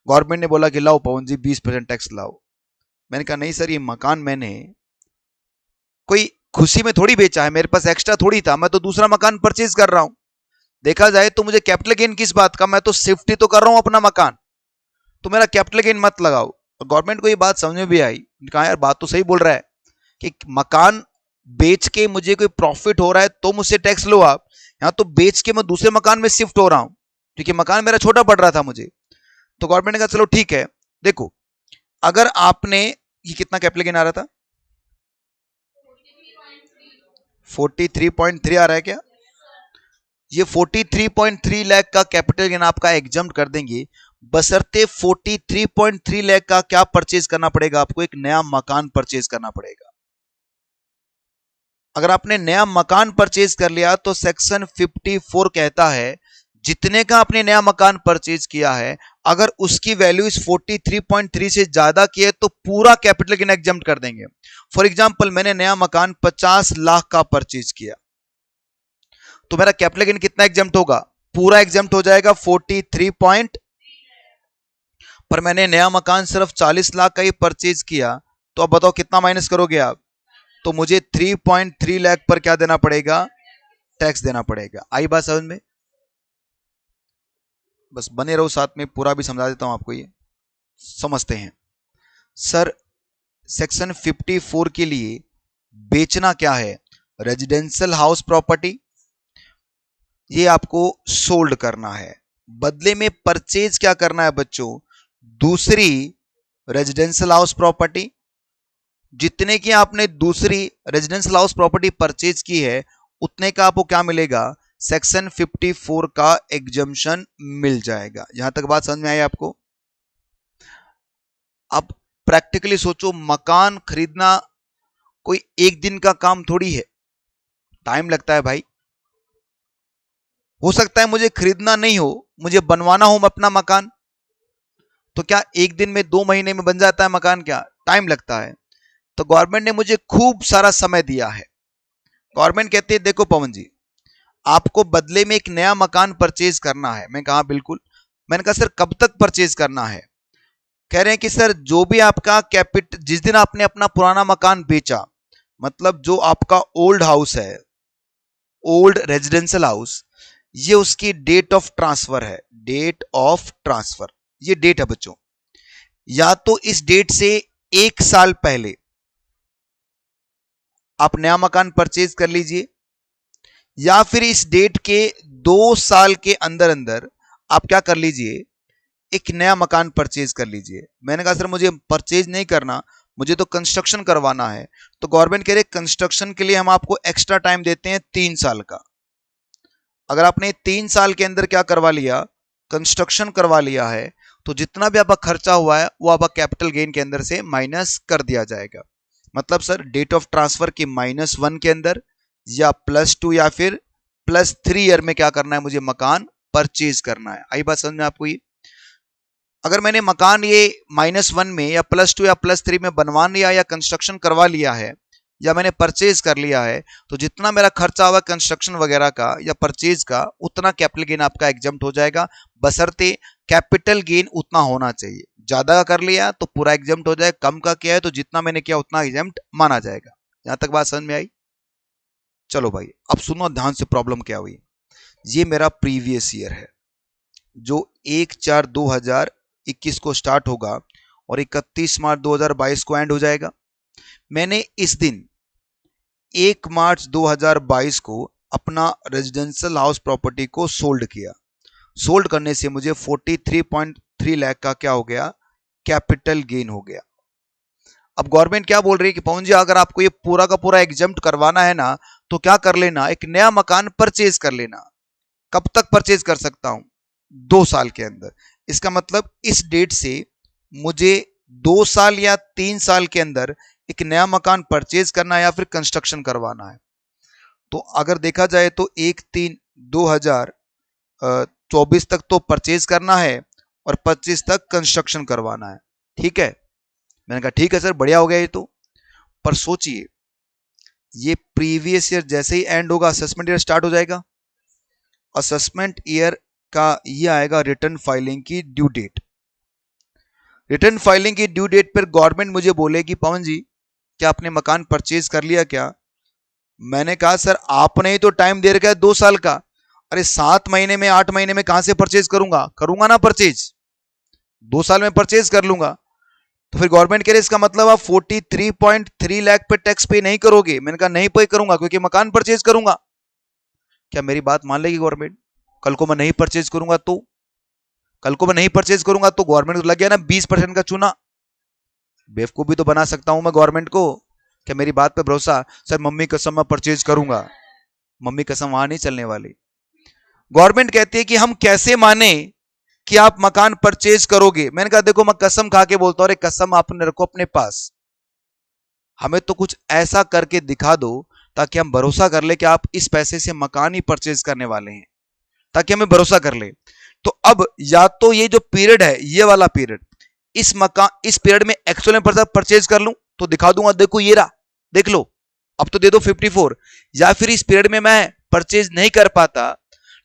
गवर्नमेंट ने बोला कि लाओ पवन जी 20% टैक्स लाओ। मैंने कहा नहीं सर, ये मकान मैंने कोई खुशी में थोड़ी बेचा है, मेरे पास एक्स्ट्रा थोड़ी था, मैं तो दूसरा मकान परचेज कर रहा हूं। देखा जाए तो मुझे कैपिटल गेन किस बात का, मैं तो सेफ्टी तो कर रहा हूं अपना मकान, तो मेरा कैपिटल गेन मत लगाओ। गवर्नमेंट को ये बात समझ में भी आई, कहा यार बात तो सही बोल रहा है कि मकान बेच के मुझे कोई प्रॉफिट हो रहा है तो मुझसे टैक्स लो आप, यहां तो बेच के मैं दूसरे मकान में शिफ्ट हो रहा हूं, क्योंकि मकान मेरा छोटा पड़ रहा था मुझे। तो गवर्नमेंट ने कहा चलो ठीक है, देखो अगर आपने, ये कितना कैपिटल गेन आ रहा था, 43.3 आ रहा है क्या, ये 43.3 लाख का कैपिटल गेन आपका एग्जम्प्ट कर देंगे, बशर्ते 43.3 लाख का क्या परचेज करना पड़ेगा आपको, एक नया मकान परचेज करना पड़ेगा। अगर आपने नया मकान परचेज कर लिया तो सेक्शन 54 कहता है जितने का आपने नया मकान परचेज किया है अगर उसकी वैल्यू इस 43.3 से ज्यादा की है तो पूरा कैपिटल गेन एग्जम्प्ट कर देंगे। फॉर एग्जांपल मैंने नया मकान 50 लाख का परचेज किया, तो मेरा कैपिटल गेन कितना एग्जम्प्ट होगा? पूरा एग्जम्प्ट हो जाएगा 43 पॉइंट, पर मैंने नया मकान सिर्फ 40 लाख का ही परचेज किया, तो अब बताओ कितना माइनस करोगे आप? तो मुझे 3.3 लाख पर क्या देना पड़ेगा? टैक्स देना पड़ेगा। आई बात समझ में? बस बने रहो साथ में, पूरा भी समझा देता हूं आपको, ये समझते हैं। सर सेक्शन 54 के लिए बेचना क्या है? रेजिडेंशियल हाउस प्रॉपर्टी, ये आपको सोल्ड करना है। बदले में परचेज क्या करना है बच्चों? दूसरी रेजिडेंशियल हाउस प्रॉपर्टी। जितने की आपने दूसरी रेजिडेंशियल हाउस प्रॉपर्टी परचेज की है, उतने का आपको क्या मिलेगा? सेक्शन 54 का एग्जम्पशन मिल जाएगा। यहां तक बात समझ में आई आपको? अब प्रैक्टिकली सोचो, मकान खरीदना कोई एक दिन का काम थोड़ी है, टाइम लगता है भाई। हो सकता है मुझे खरीदना नहीं हो, मुझे बनवाना हो अपना मकान, तो क्या एक दिन में 2 महीने में बन जाता है मकान? क्या टाइम लगता है। तो गवर्नमेंट ने मुझे खूब सारा समय दिया है। गवर्नमेंट कहती है देखो पवन जी, आपको बदले में एक नया मकान परचेज करना है। मैं कहा बिल्कुल। मैंने कहा सर कब तक परचेज करना है? कह रहे हैं कि सर जो भी आपका कैपिटल, जिस दिन आपने अपना पुराना मकान बेचा, मतलब जो आपका ओल्ड हाउस है, ओल्ड रेजिडेंशियल हाउस, ये उसकी डेट ऑफ ट्रांसफर है। डेट ऑफ ट्रांसफर, ये डेट है बच्चों। या तो इस डेट से 1 साल पहले आप नया मकान परचेज कर लीजिए, या फिर इस डेट के 2 साल के अंदर अंदर आप क्या कर लीजिए? एक नया मकान परचेज कर लीजिए। मैंने कहा सर मुझे परचेज नहीं करना, मुझे तो कंस्ट्रक्शन करवाना है। तो गवर्नमेंट कह रही है कंस्ट्रक्शन के लिए हम आपको एक्स्ट्रा टाइम देते हैं 3 साल का। अगर आपने 3 साल के अंदर क्या करवा लिया? कंस्ट्रक्शन करवा लिया है, तो जितना भी आपका खर्चा हुआ है वो आपका कैपिटल गेन के अंदर से माइनस कर दिया जाएगा। मतलब सर डेट ऑफ ट्रांसफर की -1 के अंदर या +2 या फिर +3 ईयर में क्या करना है? मुझे मकान परचेज करना है। आई बात समझ में आपको? ये अगर मैंने मकान ये -1 में या +2 या +3 में बनवा लिया या कंस्ट्रक्शन करवा लिया है, या मैंने परचेज कर लिया है, तो जितना मेरा खर्चा हुआ कंस्ट्रक्शन वगैरह का या परचेज का, उतना कैपिटल गेन आपका एग्जम्प्ट हो जाएगा। बशर्ते कैपिटल गेन उतना होना चाहिए। ज्यादा का कर लिया तो पूरा एग्जम्प्ट हो जाएगा, कम का किया है तो जितना मैंने किया उतना एग्जम्प्ट माना जाएगा। यहां तक बात समझ में आई? चलो भाई अब सुनो ध्यान से, प्रॉब्लम क्या हुई। ये मेरा प्रीवियस ईयर है जो 1/4/2021 को स्टार्ट होगा और 31 मार्च 2022 को एंड हो जाएगा। मैंने इस दिन 1 मार्च 2022 को अपना रेजिडेंशियल हाउस प्रॉपर्टी को सोल्ड किया। सोल्ड करने से मुझे 43.3 लाख का क्या हो गया? कैपिटल गेन हो गया। अब गवर्नमेंट क्या बोल रही है कि पवन जी अगर आपको ये पूरा का पूरा एग्जम्प्ट करवाना है ना, तो क्या कर लेना? एक नया मकान परचेज कर लेना। कब तक परचेज कर सकता हूं? 2 साल के अंदर। इसका मतलब इस डेट से मुझे 2 साल या 3 साल के अंदर एक नया मकान परचेज करना है या फिर कंस्ट्रक्शन करवाना है। तो अगर देखा जाए तो 1/3/2024 तक तो परचेज करना है और 25 तक कंस्ट्रक्शन करवाना है। ठीक है? मैंने कहा ठीक है सर, बढ़िया हो गया ये तो। पर सोचिए, ये प्रीवियस ईयर जैसे ही एंड होगा असेसमेंट ईयर स्टार्ट हो जाएगा। असेसमेंट ईयर का ये आएगा रिटर्न फाइलिंग की ड्यू डेट। रिटर्न फाइलिंग की ड्यू डेट पर गवर्नमेंट मुझे बोलेगी पवन जी क्या आपने मकान परचेज कर लिया क्या? मैंने कहा सर आपने ही तो टाइम दे रखा है 2 साल का। अरे 7 महीने में 8 महीने में कहां से परचेज करूंगा? करूंगा ना परचेज, 2 साल में परचेज कर लूंगा। तो फिर गवर्नमेंट कह रही इसका मतलब आप 43.3 लाख पे टैक्स पे नहीं करोगे। मैंने कहा नहीं पे करूंगा क्योंकि मकान परचेज करूंगा। क्या मेरी बात मान लेगी गवर्नमेंट? कल को मैं नहीं परचेज करूंगा तो? कल को मैं नहीं परचेज करूंगा तो गवर्नमेंट को लग गया ना 20% का चूना। बेवकूफ भी तो बना सकता हूं मैं गवर्नमेंट को। क्या मेरी बात पे भरोसा? सर मम्मी कसम मैं परचेज करूंगा। मम्मी कसम वहां नहीं चलने वाली। गवर्नमेंट कहती है कि हम कैसे माने कि आप मकान परचेज करोगे? मैंने कहा देखो मैं कसम खा के बोलता हूं, अरे कसम आपने रखो अपने पास, हमें तो कुछ ऐसा करके दिखा दो ताकि हम भरोसा कर ले कि आप इस पैसे से मकान ही परचेज करने वाले हैं, ताकि हमें भरोसा कर ले। तो अब या तो ये जो पीरियड है, ये वाला पीरियड, इस पीरियड में एक्चुअल में परचेज कर लूं तो दिखा दूंगा, देखो ये रहा, देख लो, अब तो दे दो 54। या फिर इस पीरियड में मैं परचेज नहीं कर पाता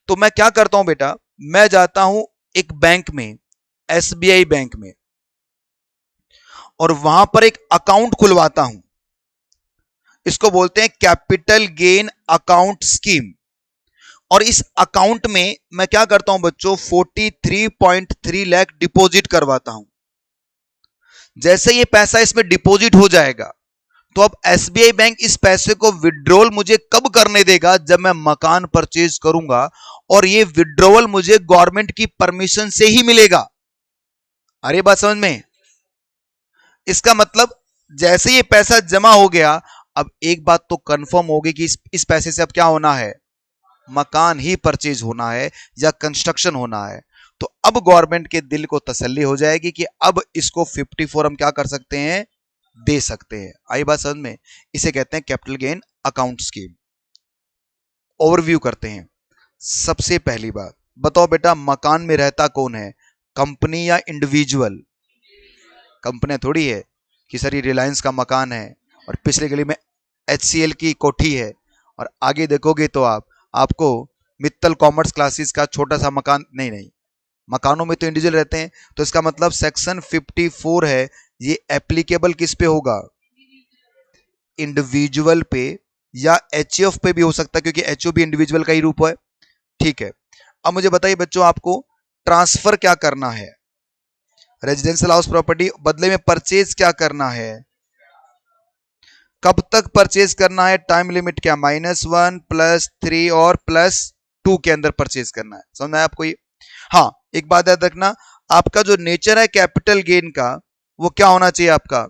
तो मैं क्या करता हूं बेटा, मैं जाता हूं एक बैंक में, एसबीआई बैंक में, और वहां पर एक अकाउंट खुलवाता हूं। इसको बोलते हैं कैपिटल गेन अकाउंट स्कीम। और इस अकाउंट में मैं क्या करता हूं बच्चों, 43.3 लाख डिपॉजिट करवाता हूं। जैसे ये पैसा इसमें डिपॉजिट हो जाएगा तो अब एसबीआई बैंक इस पैसे को विड्रॉल मुझे कब करने देगा, जब मैं मकान परचेज करूंगा, और ये विड्रॉल मुझे गवर्नमेंट की परमिशन से ही मिलेगा। अरे बात समझ में? इसका मतलब जैसे ये पैसा जमा हो गया, अब एक बात तो कंफर्म होगी कि इस पैसे से अब क्या होना है, मकान ही परचेज होना है या कंस्ट्रक्शन होना है। तो अब गवर्नमेंट के दिल को तसल्ली हो जाएगी कि अब इसको 54 हम क्या कर सकते हैं, दे सकते हैं। आई बात समझ में? इसे कहते हैं capital gain account scheme. Overview करते हैं। सबसे पहली बात बताओ बेटा, मकान में रहता कौन है, कंपनी या इंडिविजुअल? कंपनी थोड़ी है कि सर ये रिलायंस का मकान है और पिछले गली में HCL की कोठी है, और आगे देखोगे तो आपको मित्तल कॉमर्स क्लासेस का छोटा सा मकान, नहीं नहीं, मकानों में तो इंडिविजुअल रहते हैं। तो इसका मतलब सेक्शन 54 है, ये एप्लीकेबल किस पे होगा, इंडिविजुअल पे, या HUF पे भी हो सकता है, क्योंकि HUF भी इंडिविजुअल का ही रूप है। ठीक है, अब मुझे बताइए बच्चों, आपको ट्रांसफर क्या करना है, रेजिडेंशियल हाउस प्रॉपर्टी बदले में परचेज क्या करना है, कब तक परचेज करना है, टाइम लिमिट क्या, -1 +3 और +2 के अंदर परचेज करना है। समझ में आया आपको ये? हाँ, एक बात याद रखना, आपका जो नेचर है कैपिटल गेन का, वो क्या होना चाहिए, आपका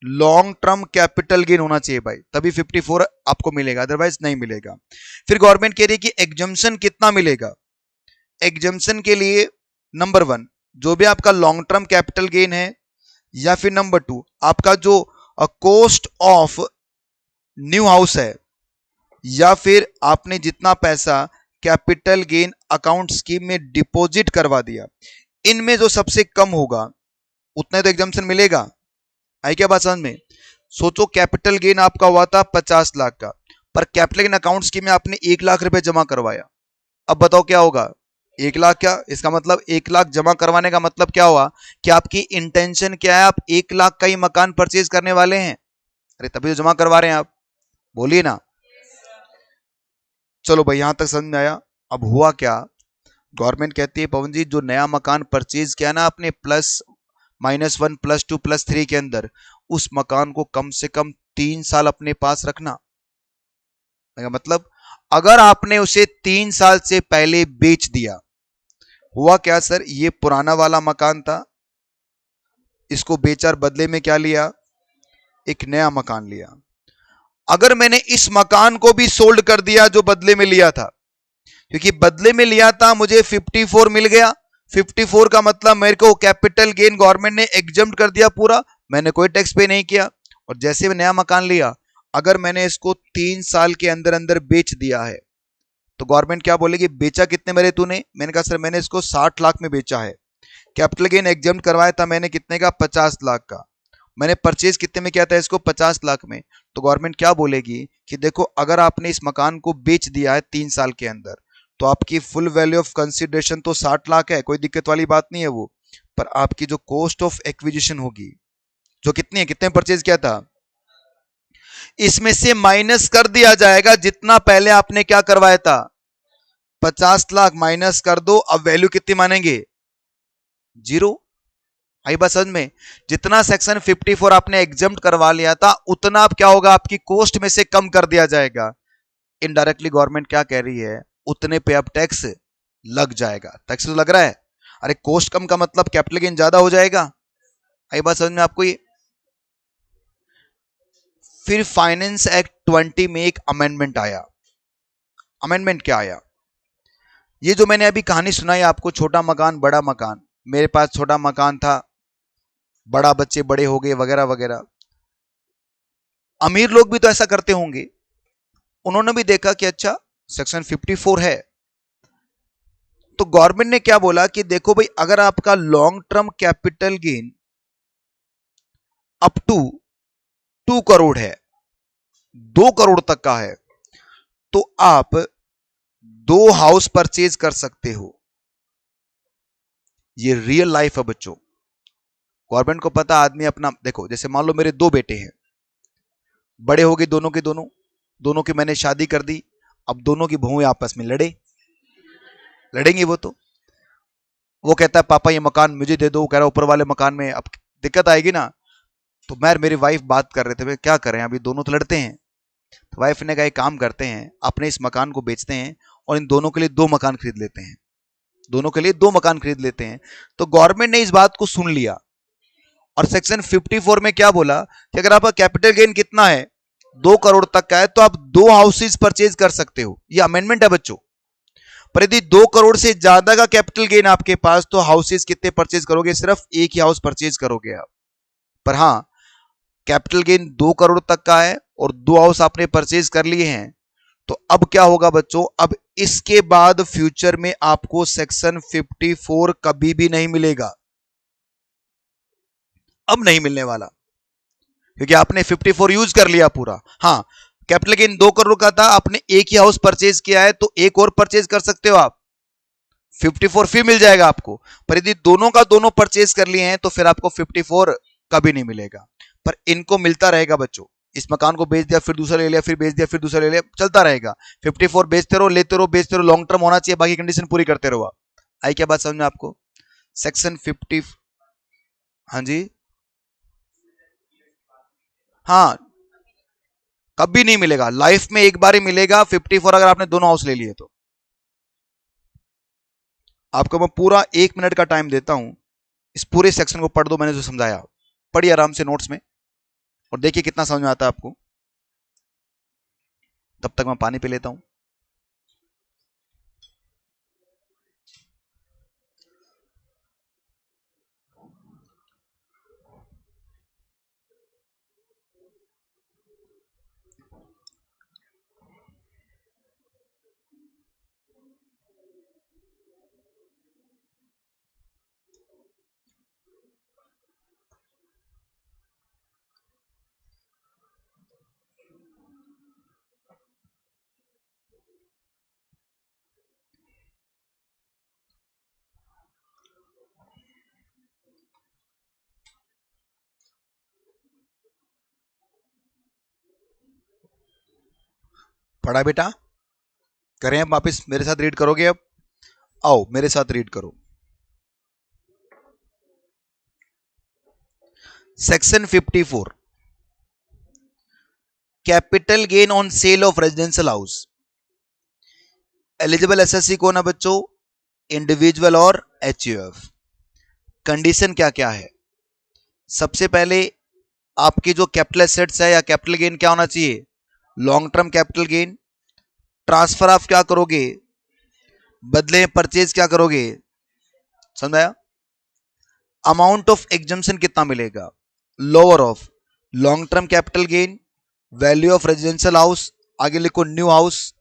लॉन्ग टर्म कैपिटल गेन होना चाहिए भाई, तभी 54 आपको मिलेगा, अदरवाइज नहीं मिलेगा। फिर गवर्नमेंट कह रही है कि एग्जम्पशन कितना मिलेगा। एग्जम्पशन के लिए नंबर 1, जो भी आपका लॉन्ग टर्म कैपिटल गेन है, या फिर नंबर 2 आपका जो कॉस्ट ऑफ न्यू हाउस है, या फिर आपने जितना पैसा कैपिटल गेन अकाउंट स्कीम में डिपॉजिट करवा दिया, इनमें जो सबसे कम होगा उतने तो एग्जम्पशन मिलेगा। आई क्या बात समझ में? सोचो कैपिटल गेन आपका हुआ था 50 लाख का, पर कैपिटल गेन अकाउंट स्कीम में आपने 1 लाख रुपए जमा करवाया। अब बताओ क्या होगा, 1 लाख क्या, इसका मतलब 1 लाख जमा करवाने का मतलब क्या हुआ कि आपकी इंटेंशन क्या है, आप 1 लाख का ही मकान परचेज करने वाले हैं। अरे तभी तो जमा करवा रहे हैं आप, बोलिए ना। चलो भाई यहां तक समझ में आया। अब हुआ क्या, गवर्नमेंट कहती है पवन जी जो नया मकान परचेज किया ना आपने +1 +2 +3 के अंदर, उस मकान को कम से कम 3 साल अपने पास रखना। मतलब अगर आपने उसे 3 साल से पहले बेच दिया, हुआ क्या सर, ये पुराना वाला मकान था, इसको बेचा और बदले में क्या लिया, एक नया मकान लिया। अगर मैंने इस मकान को भी सोल्ड कर दिया जो बदले में लिया था, क्योंकि बदले में लिया था मुझे 54 मिल गया, 54 का मतलब मेरे को कैपिटल गेन गवर्नमेंट ने एग्जम्प्ट कर दिया पूरा, मैंने कोई टैक्स पे नहीं किया। और जैसे मैं नया मकान लिया, अगर मैंने इसको 3 साल के अंदर अंदर बेच दिया है, तो गवर्नमेंट क्या बोलेगी, बेचा कितने मेरे तूने, मैंने कहा सर मैंने इसको 60 लाख में बेचा है, कैपिटल गेन एग्जम्प्ट करवाया था मैंने कितने का, 50 लाख का, मैंने परचेज कितने में किया था इसको, 50 लाख में। तो गवर्नमेंट क्या बोलेगी कि देखो अगर आपने इस मकान को बेच दिया है 3 साल के अंदर, तो आपकी फुल वैल्यू ऑफ कंसिडरेशन तो 60 लाख है, कोई दिक्कत वाली बात नहीं है वो, पर आपकी जो कॉस्ट ऑफ एक्विजिशन होगी, जो कितनी है, कितने परचेज किया था, इसमें से माइनस कर दिया जाएगा जितना पहले आपने क्या करवाया था, 50 लाख माइनस कर दो, अब वैल्यू कितनी मानेंगे, 0। आई बात समझ में? जितना सेक्शन 54 आपने एग्जम्प्ट करवा लिया था, उतना अब क्या होगा, आपकी कॉस्ट में से कम कर दिया जाएगा। इनडायरेक्टली गवर्नमेंट क्या कह रही है, उतने पे अब टैक्स लग जाएगा। टैक्स तो लग रहा है, अरे कॉस्ट कम का मतलब कैपिटल गेन ज्यादा हो जाएगा। आई बात समझ में आपको ये? फिर फाइनेंस एक्ट 20 में एक अमेंडमेंट आया। अमेंडमेंट क्या आया, ये जो मैंने अभी कहानी सुनाई आपको, छोटा मकान बड़ा मकान, मेरे पास छोटा मकान था, बड़ा बच्चे बड़े हो गए वगैरह वगैरह। अमीर लोग भी तो ऐसा करते होंगे, उन्होंने भी देखा कि अच्छा सेक्शन 54 है, तो गवर्नमेंट ने क्या बोला कि देखो भाई, अगर आपका long term capital gain up to 2 crore है, 2 करोड़ तक का है, तो आप 2 हाउस परचेज कर सकते हो। ये रियल लाइफ है बच्चों। गवर्नमेंट को पता आदमी अपना, देखो जैसे मान लो मेरे 2 बेटे हैं, बड़े हो गए दोनों के दोनों, दोनों की मैंने शादी कर दी, अब दोनों की बहुएं आपस में लड़ेंगी वो कहता है पापा ये मकान मुझे दे दो, वो कह रहा है ऊपर वाले मकान में, अब दिक्कत आएगी ना। तो मैं मेरी वाइफ बात कर रहे थे, क्या करें, अभी दोनों तो लड़ते हैं। तो वाइफ ने कहा एक काम करते हैं, अपने इस मकान को बेचते हैं और इन दोनों के लिए 2 मकान खरीद लेते हैं, दोनों के लिए 2 मकान खरीद लेते हैं। तो गवर्नमेंट ने इस बात को सुन लिया और सेक्शन 54 में क्या बोला कि अगर आपका कैपिटल गेन कितना है, 2 करोड़ तक का है, तो आप 2 हाउसेज परचेज कर सकते हो। ये अमेंडमेंट है बच्चों। पर यदि 2 करोड़ से ज्यादा का कैपिटल गेन आपके पास, तो हाउसेज कितने परचेज करोगे? सिर्फ एक ही हाउस परचेज करोगे आप। पर हां, कैपिटल गेन 2 करोड़ तक का है और 2 हाउस आपने परचेज कर लिए हैं, तो अब क्या होगा बच्चों, अब इसके बाद फ्यूचर में आपको सेक्शन 54 कभी भी नहीं मिलेगा। अब नहीं मिलने वाला, क्योंकि आपने 54 यूज कर लिया पूरा। हाँ, कैपिटल गेन 2 करोड़ का था, आपने एक ही हाउस परचेज किया है, तो एक और परचेज कर सकते हो आप, 54 फिर मिल जाएगा आपको। पर यदि दोनों का दोनों परचेज कर लिए हैं, तो फिर आपको 54 कभी नहीं मिलेगा। पर इनको मिलता रहेगा बच्चों। इस मकान को बेच दिया, फिर दूसरा ले लिया, फिर बेच दिया, फिर दूसरा ले लिया, चलता रहेगा। 54 बेचते रहो, लेते रहो, बेचते रहो, लॉन्ग टर्म होना चाहिए, बाकी कंडीशन पूरी करते रहो आप। आई क्या बात समझ में आपको? सेक्शन 50, हाँ जी, हाँ, कभी नहीं मिलेगा, लाइफ में एक बार ही मिलेगा 54, अगर आपने दोनों हाउस ले लिए तो। आपको मैं पूरा 1 मिनट का टाइम देता हूं, इस पूरे सेक्शन को पढ़ दो, मैंने जो समझाया पढ़िए आराम से नोट्स में, और देखिए कितना समझ में आता है आपको। तब तक मैं पानी पी लेता हूं। पढ़ा बेटा? करें अब वापिस मेरे साथ रीड करोगे? अब आओ मेरे साथ रीड करो। Section 54, capital gain on sale of residential house. Eligible SSC कौन है बच्चों? इंडिविजुअल और एचयूएफ। कंडीशन क्या क्या है? सबसे पहले आपकी जो कैपिटल एसेट्स है या कैपिटल गेन क्या होना चाहिए? Long term capital gain. Transfer आप क्या करोगे? बदले में परचेज क्या करोगे? समझाया? अमाउंट ऑफ एग्जम्पशन कितना मिलेगा? Lower of long term capital gain, value of residential house, आगे लिखो न्यू हाउस,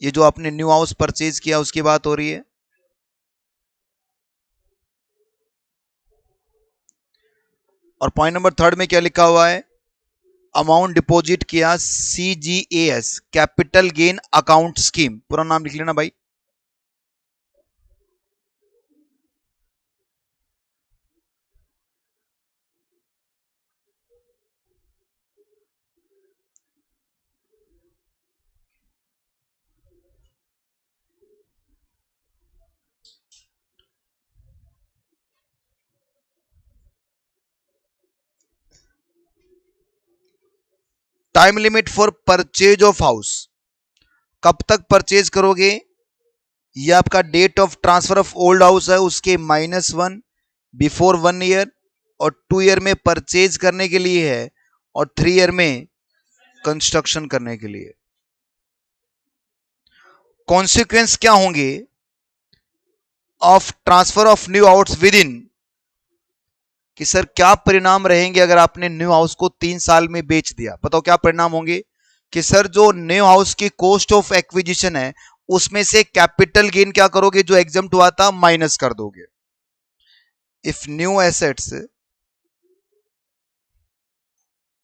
ये जो आपने न्यू हाउस परचेज किया उसकी बात हो रही है। और पॉइंट नंबर 3 में क्या लिखा हुआ है? अमाउंट डिपॉजिट किया CGAS, capital gain account scheme, पूरा नाम लिख लेना भाई। Time limit for purchase of house, कब तक परचेज करोगे? ये आपका date of transfer of old house है उसके -1 बिफोर 1 ईयर, और 2 ईयर में परचेज करने के लिए है, और 3 ईयर में कंस्ट्रक्शन करने के लिए। कॉन्सिक्वेंस क्या होंगे of transfer of new house with in, कि सर क्या परिणाम रहेंगे अगर आपने न्यू हाउस को 3 साल में बेच दिया? बताओ क्या परिणाम होंगे? कि सर जो न्यू हाउस की कॉस्ट ऑफ एक्विजिशन है उसमें से कैपिटल गेन क्या करोगे, जो एग्जम्प्ट हुआ था माइनस कर दोगे। If new assets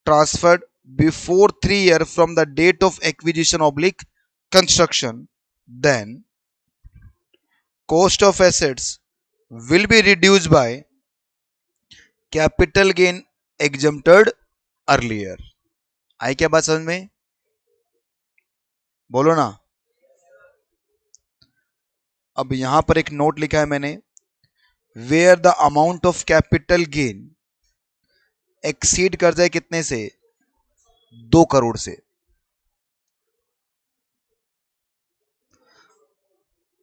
transferred before 3 years from the date of acquisition oblique construction, then cost of assets will be reduced by capital gain exempted earlier। आई क्या बात समझ में, बोलो ना। अब यहां पर एक नोट लिखा है मैंने, where the amount of capital gain exceed कर जाए कितने से, 2 करोड़ से,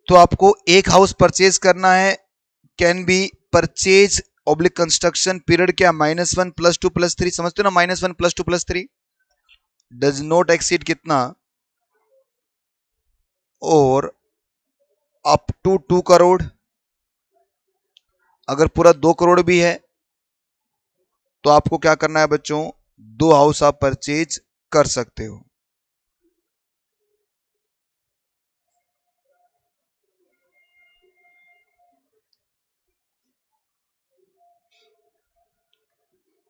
तो आपको एक हाउस परचेज करना है, can be purchase oblique construction period क्या, -1 +2 +3, समझते हो ना, -1 +2 +3 डज नॉट एक्सीड कितना, और अप टू 2 करोड़। अगर पूरा 2 करोड़ भी है तो आपको क्या करना है बच्चों, 2 हाउस आप परचेज कर सकते हो।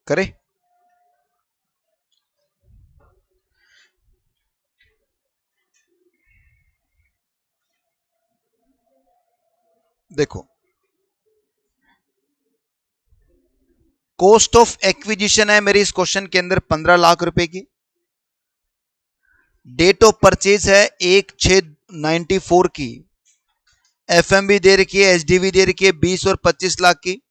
करे, देखो कॉस्ट ऑफ एक्विजिशन है मेरे इस क्वेश्चन के अंदर 15 लाख रुपए की, डेट ऑफ परचेज है 1/6/94 की, एफएमबी दे रखी है, एचडीवी दे रखी है 20 और 25 लाख की।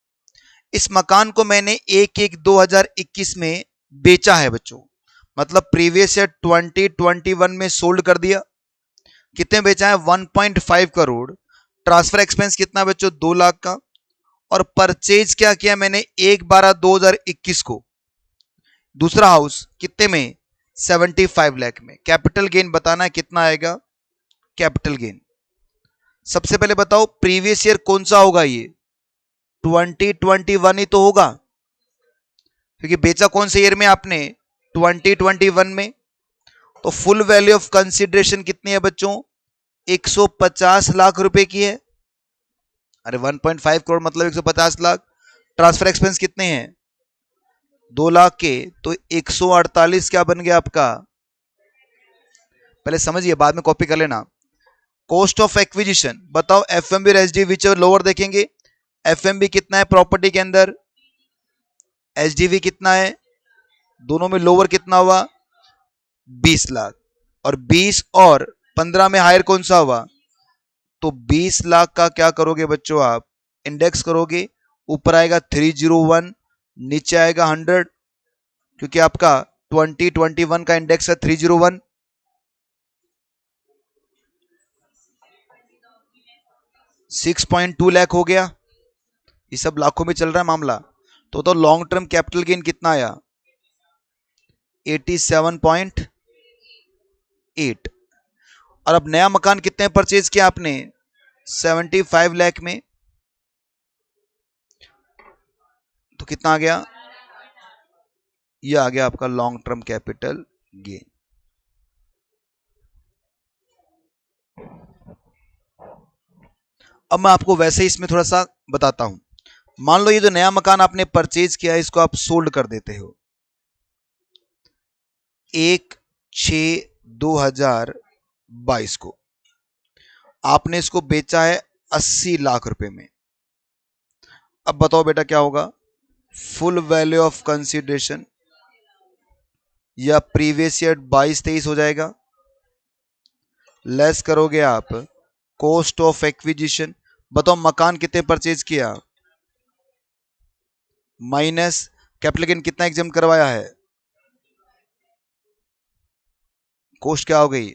इस मकान को मैंने 1/1/2021 में बेचा है बच्चों, मतलब प्रीवियस ईयर 2021 में सोल्ड कर दिया। कितने बेचा है, 1.5 करोड़। ट्रांसफर एक्सपेंस कितना बच्चों, 2 लाख का। और परचेज क्या किया मैंने 1/12/2021 को, दूसरा हाउस कितने में, 75 लाख में। कैपिटल गेन बताना है कितना आएगा, कैपिटल गेन सबसे पहले बताओ प्रीवियस ईयर कौन सा होगा, ये 2021 ही तो होगा, क्योंकि बेचा कौन से ईयर में आपने, 2021 में। तो फुल वैल्यू ऑफ कंसिडरेशन कितनी है बच्चों, 150 लाख रुपए की है। अरे 1.5 करोड़ मतलब 150 लाख। ट्रांसफर एक्सपेंस कितने हैं, 2 लाख के, तो 148 क्या बन गया आपका, पहले समझिए बाद में कॉपी कर लेना। कॉस्ट ऑफ एक्विजिशन बताओ, एफएमबी और एचडीवी विच लोअर देखेंगे। एफएमबी कितना है प्रॉपर्टी के अंदर, एचडीवी कितना है, दोनों में लोअर कितना हुआ, 20 लाख। और 20 और 15 में हायर कौन सा हुआ, तो 20 लाख का क्या करोगे बच्चों आप, इंडेक्स करोगे, ऊपर आएगा 301, नीचे आएगा 100, क्योंकि आपका 2021 का इंडेक्स है 301। 6.2 लाख हो गया, ये सब लाखों में चल रहा है मामला। तो लॉन्ग टर्म कैपिटल गेन कितना आया, 87.8। और अब नया मकान कितने परचेज किया आपने, 75 लाख में, तो कितना आ गया, ये आ गया आपका लॉन्ग टर्म कैपिटल गेन। अब मैं आपको वैसे ही इसमें थोड़ा सा बताता हूं। मान लो ये जो नया मकान आपने परचेज किया है, इसको आप सोल्ड कर देते हो 1/6/2022 को, आपने इसको बेचा है 80 लाख रुपए में। अब बताओ बेटा क्या होगा, फुल वैल्यू ऑफ कंसिडरेशन या प्रीवियस ईयर 22-23 हो जाएगा, लेस करोगे आप कॉस्ट ऑफ एक्विजिशन। बताओ मकान कितने परचेज किया, माइनस कैपिटल गेन कितना एग्जाम करवाया है, कॉस्ट क्या हो गई,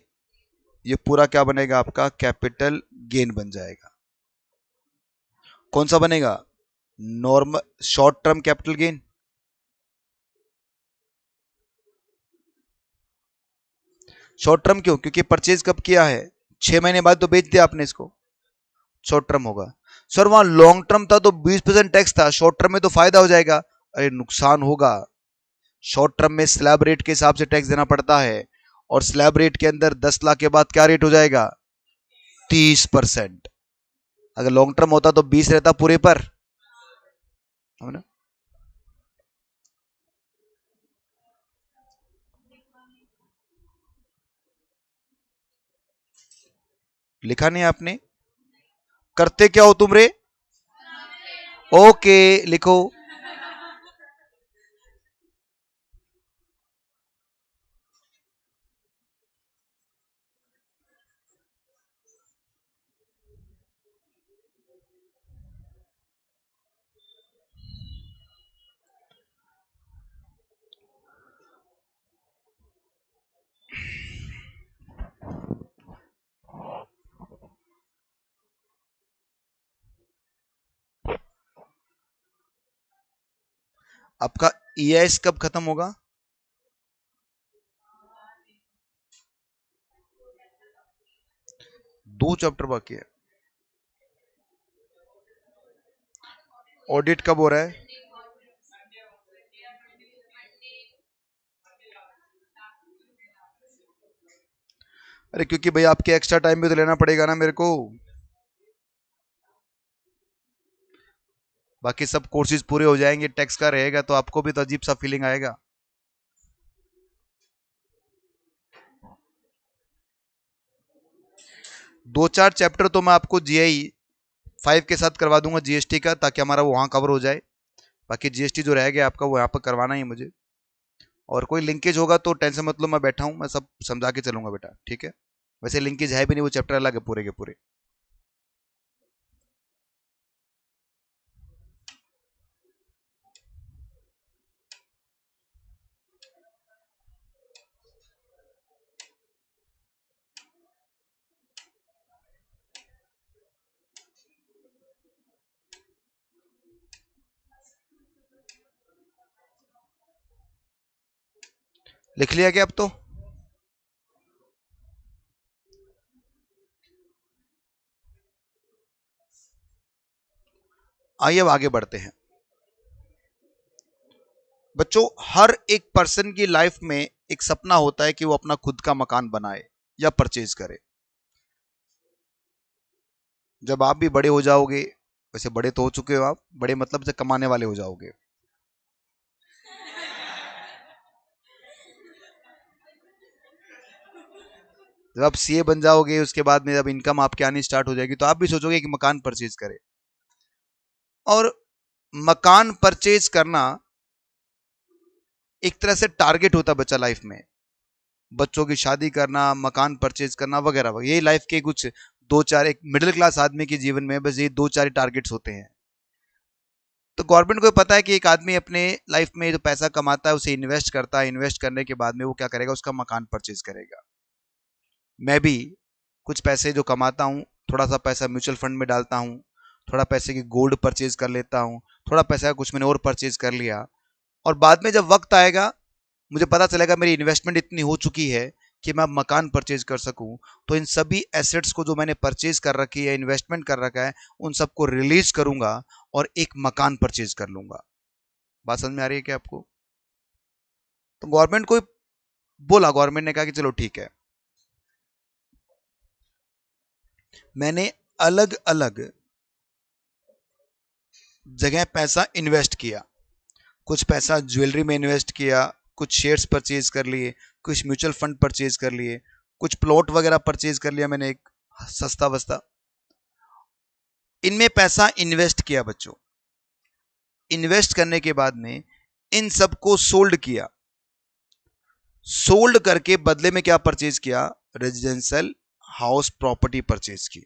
ये पूरा क्या बनेगा आपका कैपिटल गेन बन जाएगा। कौन सा बनेगा, normal short term capital gain. Short term क्यों, क्योंकि परचेज कब किया है, 6 महीने बाद तो बेच दिया आपने इसको, शॉर्ट टर्म होगा। सर वहां लॉन्ग टर्म था तो 20% टैक्स था, शॉर्ट टर्म में तो फायदा हो जाएगा। अरे नुकसान होगा, शॉर्ट टर्म में स्लैब रेट के हिसाब से टैक्स देना पड़ता है, और स्लैब रेट के अंदर 10 लाख के बाद क्या रेट हो जाएगा, 30%। अगर लॉन्ग टर्म होता तो 20 रहता पूरे पर, है ना। लिखा नहीं आपने? करते क्या हो तुम रे? ओके, लिखो। आपका ईएस कब खत्म होगा? दो चैप्टर बाकी है। ऑडिट कब हो रहा है? अरे क्योंकि भाई आपके एक्स्ट्रा टाइम भी तो लेना पड़ेगा ना मेरे को। बाकी सब कोर्सेज पूरे हो जाएंगे, टैक्स का रहेगा तो आपको भी तो अजीब सा फीलिंग आएगा। दो चार चैप्टर तो मैं आपको जीआई 5 के साथ करवा दूंगा जीएसटी का, ताकि हमारा वो वहां कवर हो जाए। बाकी जीएसटी जो रह गया आपका वो यहाँ पर करवाना ही है मुझे। और कोई लिंकेज होगा तो टेंशन मत लो, मैं बैठा हूँ, मैं सब समझा के चलूंगा बेटा, ठीक है। वैसे लिंकेज है भी नहीं, वो चैप्टर अलग है पूरे के पूरे। लिख लिया क्या अब तो? आइए अब आगे बढ़ते हैं। बच्चों, हर एक पर्सन की लाइफ में एक सपना होता है कि वो अपना खुद का मकान बनाए या परचेज करे। जब आप भी बड़े हो जाओगे, वैसे बड़े तो हो चुके हो आप, बड़े मतलब से कमाने वाले हो जाओगे, जब आप सीए बन जाओगे, उसके बाद में जब इनकम आपके आनी स्टार्ट हो जाएगी, तो आप भी सोचोगे कि मकान परचेज करें। और मकान परचेज करना एक तरह से टारगेट होता है बच्चा लाइफ में। बच्चों की शादी करना, मकान परचेज करना वगैरह वगैरह, यही लाइफ के कुछ दो चार, एक मिडिल क्लास आदमी के जीवन में बस ये दो चार टारगेट्स होते हैं। तो गवर्नमेंट को पता है कि एक आदमी अपने लाइफ में जो पैसा कमाता है उसे इन्वेस्ट करता है, इन्वेस्ट करने के बाद में वो क्या करेगा, उसका मकान परचेज करेगा। मैं भी कुछ पैसे जो कमाता हूँ, थोड़ा सा पैसा म्यूचुअल फंड में डालता हूँ, थोड़ा पैसे की गोल्ड परचेज कर लेता हूँ, थोड़ा पैसा कुछ मैंने और परचेज कर लिया। और बाद में जब वक्त आएगा, मुझे पता चलेगा मेरी इन्वेस्टमेंट इतनी हो चुकी है कि मैं मकान परचेज कर सकूं, तो इन सभी एसेट्स को जो मैंने परचेज कर रखी है, इन्वेस्टमेंट कर रखा है, उन सबको रिलीज करूंगा और एक मकान परचेज कर लूंगा। बात समझ में आ रही है क्या आपको? तो गवर्नमेंट को बोला, गवर्नमेंट ने कहा कि चलो ठीक है। मैंने अलग अलग जगह पैसा इन्वेस्ट किया। कुछ पैसा ज्वेलरी में इन्वेस्ट किया, कुछ शेयर्स परचेज कर लिए, कुछ म्यूचुअल फंड परचेज कर लिए, कुछ प्लॉट वगैरह परचेज कर लिया मैंने, एक सस्ता वस्ता। इनमें पैसा इन्वेस्ट किया बच्चों। इन्वेस्ट करने के बाद में इन सबको सोल्ड किया। सोल्ड करके बदले में क्या परचेज किया? रेजिडेंशियल हाउस प्रॉपर्टी परचेज की।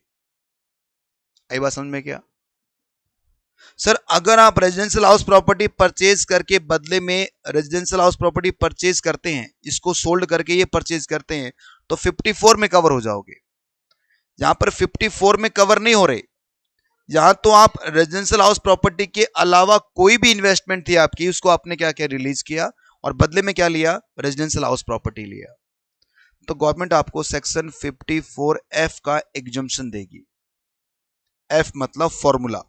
आई बात समझ में क्या? सर अगर आप रेजिडेंशियल हाउस प्रॉपर्टी परचेज करके बदले में रेजिडेंशियल हाउस प्रॉपर्टी परचेज करते हैं, इसको सोल्ड करके ये परचेज करते हैं, तो 54 में कवर हो जाओगे। यहां पर 54 में कवर नहीं हो रहे। यहां तो आप रेजिडेंशियल हाउस प्रॉपर्टी के अलावा कोई भी इन्वेस्टमेंट थी आपकी, उसको आपने क्या किया, रिलीज किया, और बदले में क्या लिया? रेजिडेंशियल हाउस प्रॉपर्टी लिया। तो गवर्नमेंट आपको सेक्शन 54F का एग्जम्पशन देगी। एफ मतलब फॉर्मूला,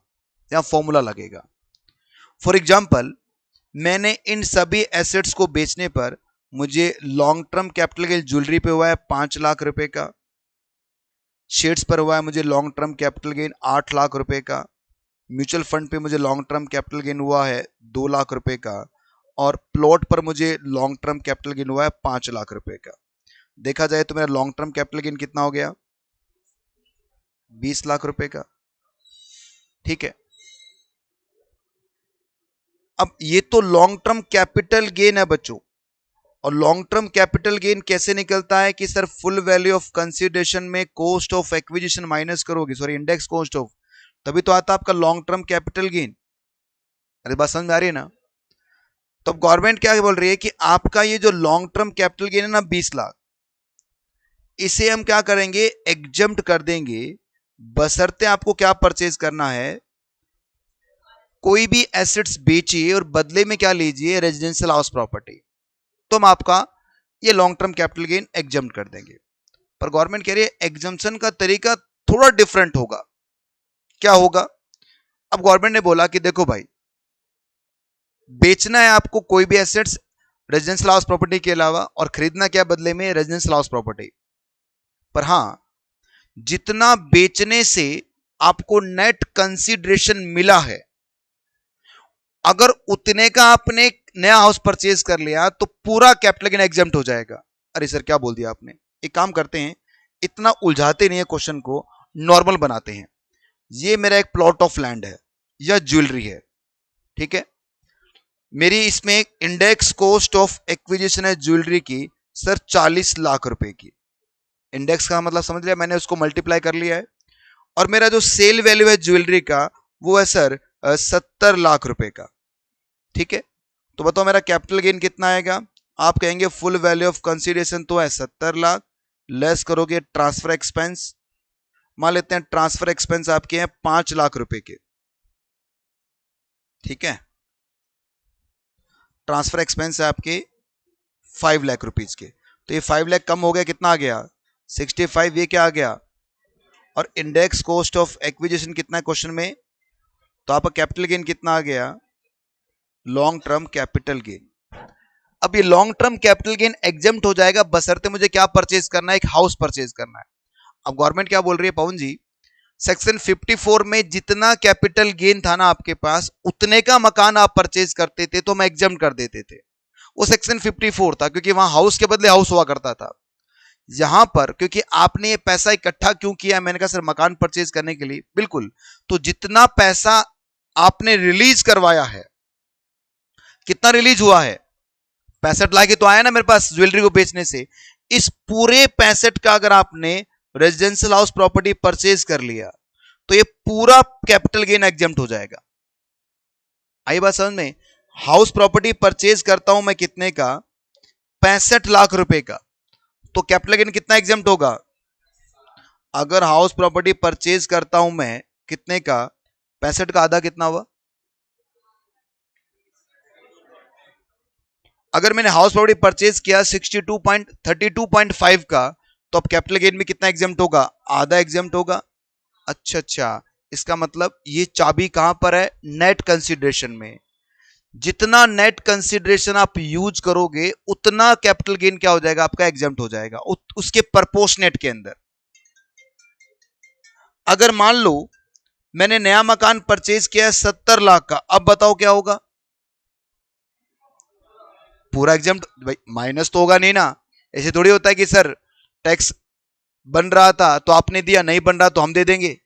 या फॉर्मूला लगेगा। फॉर एग्जाम्पल, मैंने इन सभी एसेट्स को बेचने पर मुझे long term capital gain jewellery पे हुआ है 5 लाख रुपए का, शेयर्स पर हुआ है मुझे long term capital gain 8 lakh रुपए का, म्यूचुअल फंड पे मुझे लॉन्ग टर्म कैपिटल गेन हुआ है 2 लाख रुपए का, और प्लॉट पर मुझे लॉन्ग टर्म कैपिटल गेन हुआ है 5 लाख रुपए का। देखा जाए तो मेरा लॉन्ग टर्म कैपिटल गेन कितना हो गया? 20 लाख रुपए का। ठीक है, अब ये तो लॉन्ग टर्म कैपिटल गेन है बच्चों, और लॉन्ग टर्म कैपिटल गेन कैसे निकलता है कि sir full value of consideration में कॉस्ट ऑफ एक्विजिशन माइनस करोगे, सॉरी इंडेक्स कॉस्ट ऑफ, तभी तो आता है आपका लॉन्ग टर्म कैपिटल गेन। अरे बात समझ में आ रही है ना? तो अब गवर्नमेंट क्या बोल रही है कि आपका ये जो लॉन्ग टर्म कैपिटल गेन है ना 20 लाख, इसे हम क्या करेंगे? एग्जम्प्ट कर देंगे, बशर्ते आपको क्या परचेज करना है? कोई भी एसेट्स बेचिए और बदले में क्या लीजिए? Residential house property. तो हम आपका ये long term capital gain exempt कर देंगे। पर गवर्नमेंट कह रही है एग्जम्पशन का तरीका थोड़ा डिफरेंट होगा। क्या होगा? अब गवर्नमेंट ने बोला कि देखो भाई, बेचना है आपको कोई भी एसेट्स रेजिडेंशियल हाउस प्रॉपर्टी के अलावा, और खरीदना क्या बदले में? Residential house property. पर हां, जितना बेचने से आपको नेट कंसीडरेशन मिला है, अगर उतने का आपने नया हाउस परचेज कर लिया तो पूरा कैपिटल गेन एग्जम्प्ट हो जाएगा। अरे सर क्या बोल दिया आपने? एक काम करते हैं, इतना उलझाते नहीं है क्वेश्चन को, नॉर्मल बनाते हैं। ये मेरा एक प्लॉट ऑफ लैंड है या ज्वेलरी है, ठीक है, मेरी इसमें एक इंडेक्स कॉस्ट ऑफ एक्विजिशन है ज्वेलरी की सर 40 लाख रुपए की। इंडेक्स का मतलब समझ लिया, मैंने उसको मल्टीप्लाई कर लिया है, और मेरा जो सेल वैल्यू है ज्वेलरी का वो है सर 70 लाख रुपए का। ठीक है, तो बताओ मेरा कैपिटल गेन कितना आएगा? आप कहेंगे फुल वैल्यू ऑफ कंसीडरेशन तो है 70 लाख, लेस करोगे ट्रांसफर एक्सपेंस, मान लेते हैं ट्रांसफर एक्सपेंस आपके हैं 5 लाख रुपए के। ठीक है, ट्रांसफर एक्सपेंस है आपके 5 लाख रुपीज के, तो ये 5 लाख कम हो गया, कितना आ गया? 65। ये क्या आ गया? और इंडेक्स कॉस्ट ऑफ एक्विजिशन कितना है क्वेश्चन में? तो आपका कैपिटल गेन कितना आ गया? Long term capital gain. अब ये long term capital gain exempt हो जाएगा बशर्ते मुझे क्या परचेज करना है? एक हाउस परचेज करना है। अब गवर्नमेंट क्या बोल रही है पवन जी? सेक्शन 54 में जितना कैपिटल गेन था ना आपके पास, उतने का मकान आप परचेज करते थे तो हम एग्जम्प्ट कर देते थे। वो सेक्शन 54 था, क्योंकि वहां हाउस के बदले हाउस हुआ करता था। यहां पर क्योंकि आपने ये पैसा इकट्ठा क्यों किया? मैंने कहा सर मकान परचेज करने के लिए। बिल्कुल, तो जितना पैसा आपने रिलीज करवाया है, कितना रिलीज हुआ है? 65 लाख ही तो आया ना मेरे पास ज्वेलरी को बेचने से। इस पूरे 65 का अगर आपने रेजिडेंशियल हाउस प्रॉपर्टी परचेज कर लिया तो ये पूरा कैपिटल गेन एग्जम्प्ट हो जाएगा। आई बात समझ में? हाउस प्रॉपर्टी परचेज करता हूं मैं कितने का? 65 लाख रुपए का, तो कैपिटल गेन कितना एग्जम्प्ट होगा? अगर हाउस प्रॉपर्टी परचेज करता हूं मैं कितने का? 65 का आधा कितना हुआ? अगर मैंने हाउस प्रॉपर्टी परचेज किया 32.5 का, तो अब कैपिटल गेन में कितना एग्जम्प्ट होगा? आधा एग्जम्प्ट होगा। अच्छा अच्छा, इसका मतलब ये चाबी कहां पर है? नेट कंसीडरेशन में। जितना नेट कंसीडरेशन आप यूज करोगे उतना कैपिटल गेन क्या हो जाएगा आपका? एग्जम्प्ट हो जाएगा, उसके प्रपोर्शनेट के अंदर। अगर मान लो मैंने नया मकान परचेज किया है 70 लाख का, अब बताओ क्या होगा? पूरा एग्जम्प्ट भाई, माइनस तो होगा नहीं ना। ऐसे थोड़ी होता है कि सर टैक्स बन रहा था तो आपने दिया, नहीं बन रहा तो हम दे देंगे।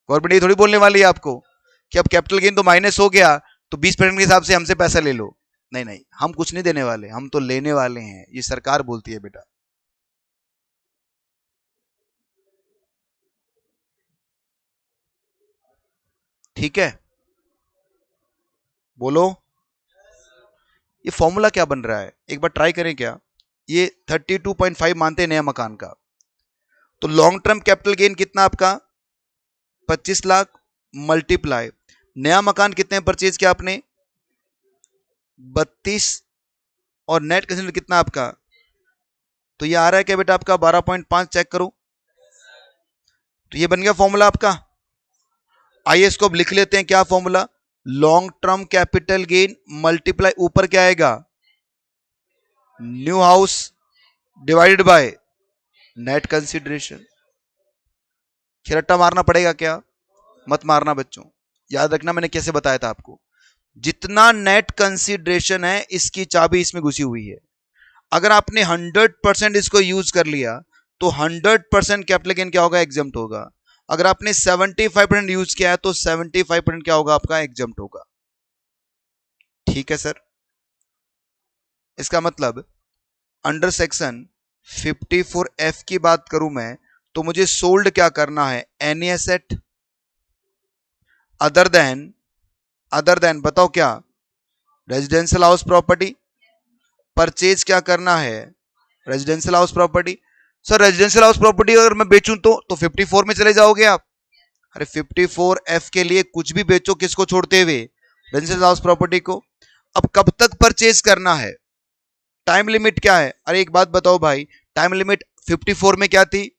गवर्नमेंट ये थोड़ी बोलने वाली है आपको कि अब कैपिटल गेन तो माइनस हो गया तो 20% के हिसाब से हमसे पैसा ले लो। नहीं नहीं, हम कुछ नहीं देने वाले, हम तो लेने वाले हैं, ये सरकार बोलती है बेटा। ठीक है, बोलो ये फॉर्मूला क्या बन रहा है? एक बार ट्राई करें क्या? ये 32.5 मानते हैं नया मकान का, तो लॉन्ग टर्म कैपिटल गेन कितना आपका? 25 लाख मल्टीप्लाई नया मकान कितने परचेज किया आपने? 32, और नेट कंसीडर कितना आपका? तो ये आ रहा है क्या बेटा आपका? 12.5। चेक करो, तो ये बन गया फॉर्मूला आपका। आइए इसको अब लिख लेते हैं, क्या formula? Long term capital gain multiply ऊपर क्या आएगा? New house divided by net consideration. रट्टा मारना पड़ेगा क्या? मत मारना बच्चों, याद रखना मैंने कैसे बताया था आपको। जितना नेट कंसीडरेशन है इसकी चाबी इसमें घुसी हुई है। अगर आपने 100% इसको यूज कर लिया तो 100% कैपिटल गेन क्या होगा? एग्जम्प्ट होगा। अगर आपने 75% यूज किया है तो 75% क्या होगा? आपका एग्जम्प्ट होगा। ठीक है सर। इसका मतलब अंडर सेक्शन 54F की बात करूं मैं तो मुझे सोल्ड क्या करना है? एनी एसेट अदर देन बताओ क्या? Residential house property. परचेज क्या करना है? Residential house property. Sir residential house property अगर मैं बेचूं तो 54 में चले जाओगे आप। अरे 54F के लिए कुछ भी बेचो, किसको छोड़ते हुए? रेजिडेंशियल हाउस प्रॉपर्टी को। अब कब तक परचेज करना है? टाइम लिमिट क्या है? अरे एक बात बताओ भाई, टाइम लिमिट 54 में क्या थी?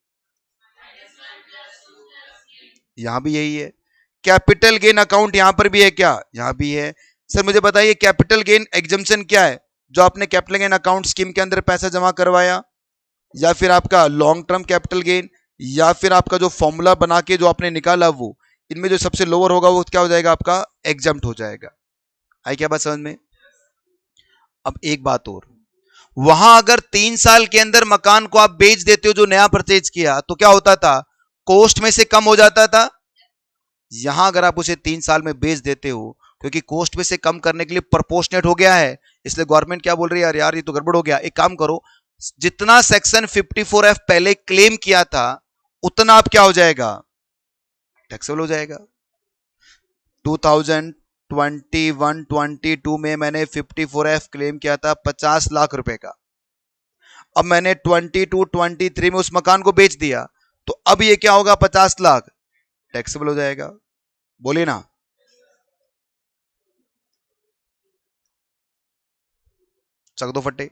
यहां भी यही है। कैपिटल गेन अकाउंट यहां पर भी है क्या? यहां भी है। सर मुझे बताइए कैपिटल गेन एग्जम्पशन क्या है? जो आपने कैपिटल गेन अकाउंट स्कीम के अंदर पैसा जमा करवाया, या फिर आपका लॉन्ग टर्म कैपिटल गेन, या फिर आपका जो फॉर्मूला बना के जो आपने निकाला वो, इनमें जो सबसे लोअर होगा वो क्या हो जाएगा? आपका एग्जम्प्ट हो जाएगा। आई क्या बात समझ में? अब एक बात और, वहां अगर 3 साल के अंदर मकान को आप बेच देते हो जो नया परचेज किया तो क्या होता था? कॉस्ट में से कम हो जाता था। यहां अगर आप उसे 3 साल में बेच देते हो, क्योंकि कॉस्ट में से कम करने के लिए प्रपोर्शनेट हो गया है, इसलिए गवर्नमेंट क्या बोल रही है? यार यार ये तो गड़बड़ हो गया, एक काम करो, जितना सेक्शन 54F पहले क्लेम किया था उतना आप क्या हो जाएगा? टैक्सेबल हो जाएगा। 2021-22 में मैंने 54F क्लेम किया था 50 लाख रुपए का। अब मैंने 22-23 में उस मकान को बेच दिया, तो अब ये क्या होगा? 50 लाख टैक्सेबल हो जाएगा। बोलिए ना। चक दो फट्टे।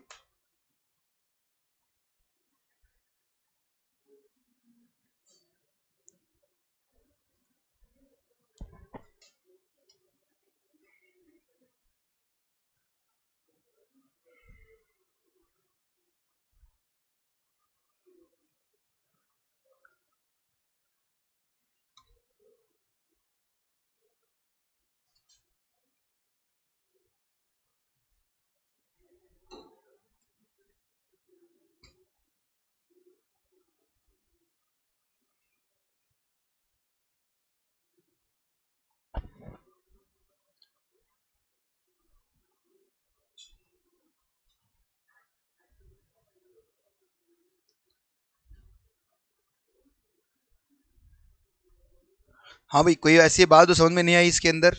हाँ भाई, कोई ऐसी बात जो समझ में नहीं आई इसके अंदर?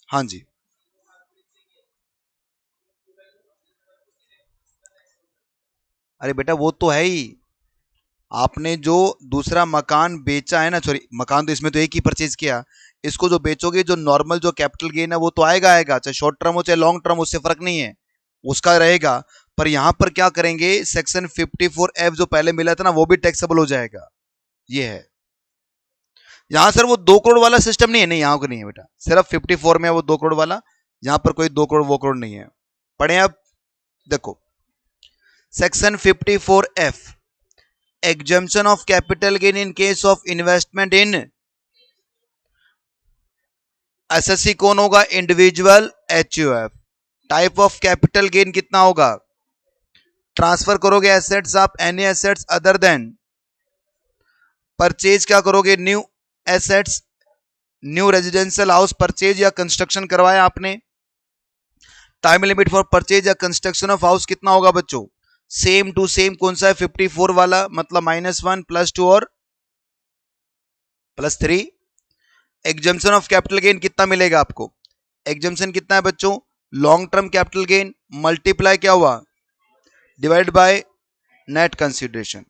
हाँ जी। अरे बेटा वो तो है ही। आपने जो दूसरा मकान बेचा है ना, सॉरी मकान तो इसमें तो एक ही परचेज किया, इसको जो बेचोगे जो नॉर्मल जो कैपिटल गेन है वो तो आएगा आएगा, चाहे शॉर्ट टर्म हो चाहे लॉन्ग टर्म, उससे फर्क नहीं है, उसका रहेगा। पर यहां पर क्या करेंगे? सेक्शन 54F जो पहले मिला था ना वो भी टैक्सेबल हो जाएगा। ये है। यहां सर वो 2 करोड़ वाला सिस्टम नहीं है, नहीं यहां को नहीं है बेटा, सिर्फ 54 में है वो 2 करोड़ वाला। यहां पर कोई 2 करोड़ वो करोड़ नहीं है। पढ़े अब। देखो section 54F, exemption of capital gain in case of investment in SSC कौन होगा? Individual HUF. Type of capital gain कितना होगा? ट्रांसफर करोगे एसेट्स आप, any assets other than, purchase क्या करोगे? New assets, new residential house purchase या construction करवाया आपने। टाइम लिमिट फॉर परचेज या कंस्ट्रक्शन ऑफ हाउस कितना होगा बच्चों? सेम टू सेम कौन सा है? 54 वाला, मतलब -1 +2 और +3। एग्जम्पशन ऑफ कैपिटल गेन कितना मिलेगा आपको? एग्जम्पशन कितना है बच्चों? Long term capital gain multiply क्या हुआ? Divide by net consideration.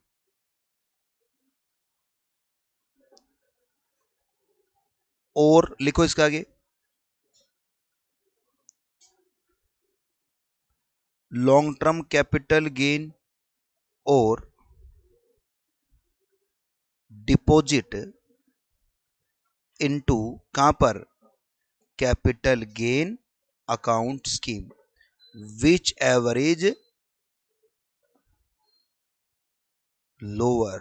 और लिखो इसका आगे, लॉन्ग टर्म कैपिटल गेन और डिपॉजिट इनटू कहां पर? कैपिटल गेन अकाउंट स्कीम, विच एवरेज लोअर।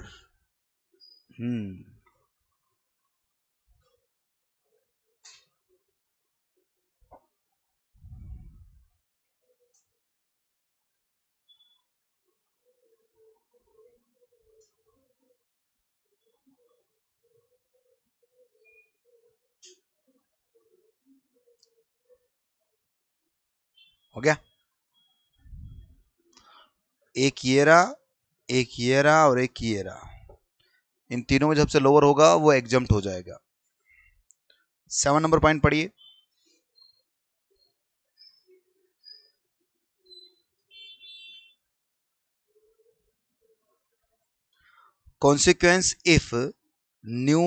हो गया, एक ये रहा, एक ये रहा और एक ये रहा, इन तीनों में जब से लोअर होगा वो एग्जम्प्ट हो जाएगा। 7 नंबर पॉइंट पढ़िए। Consequence if new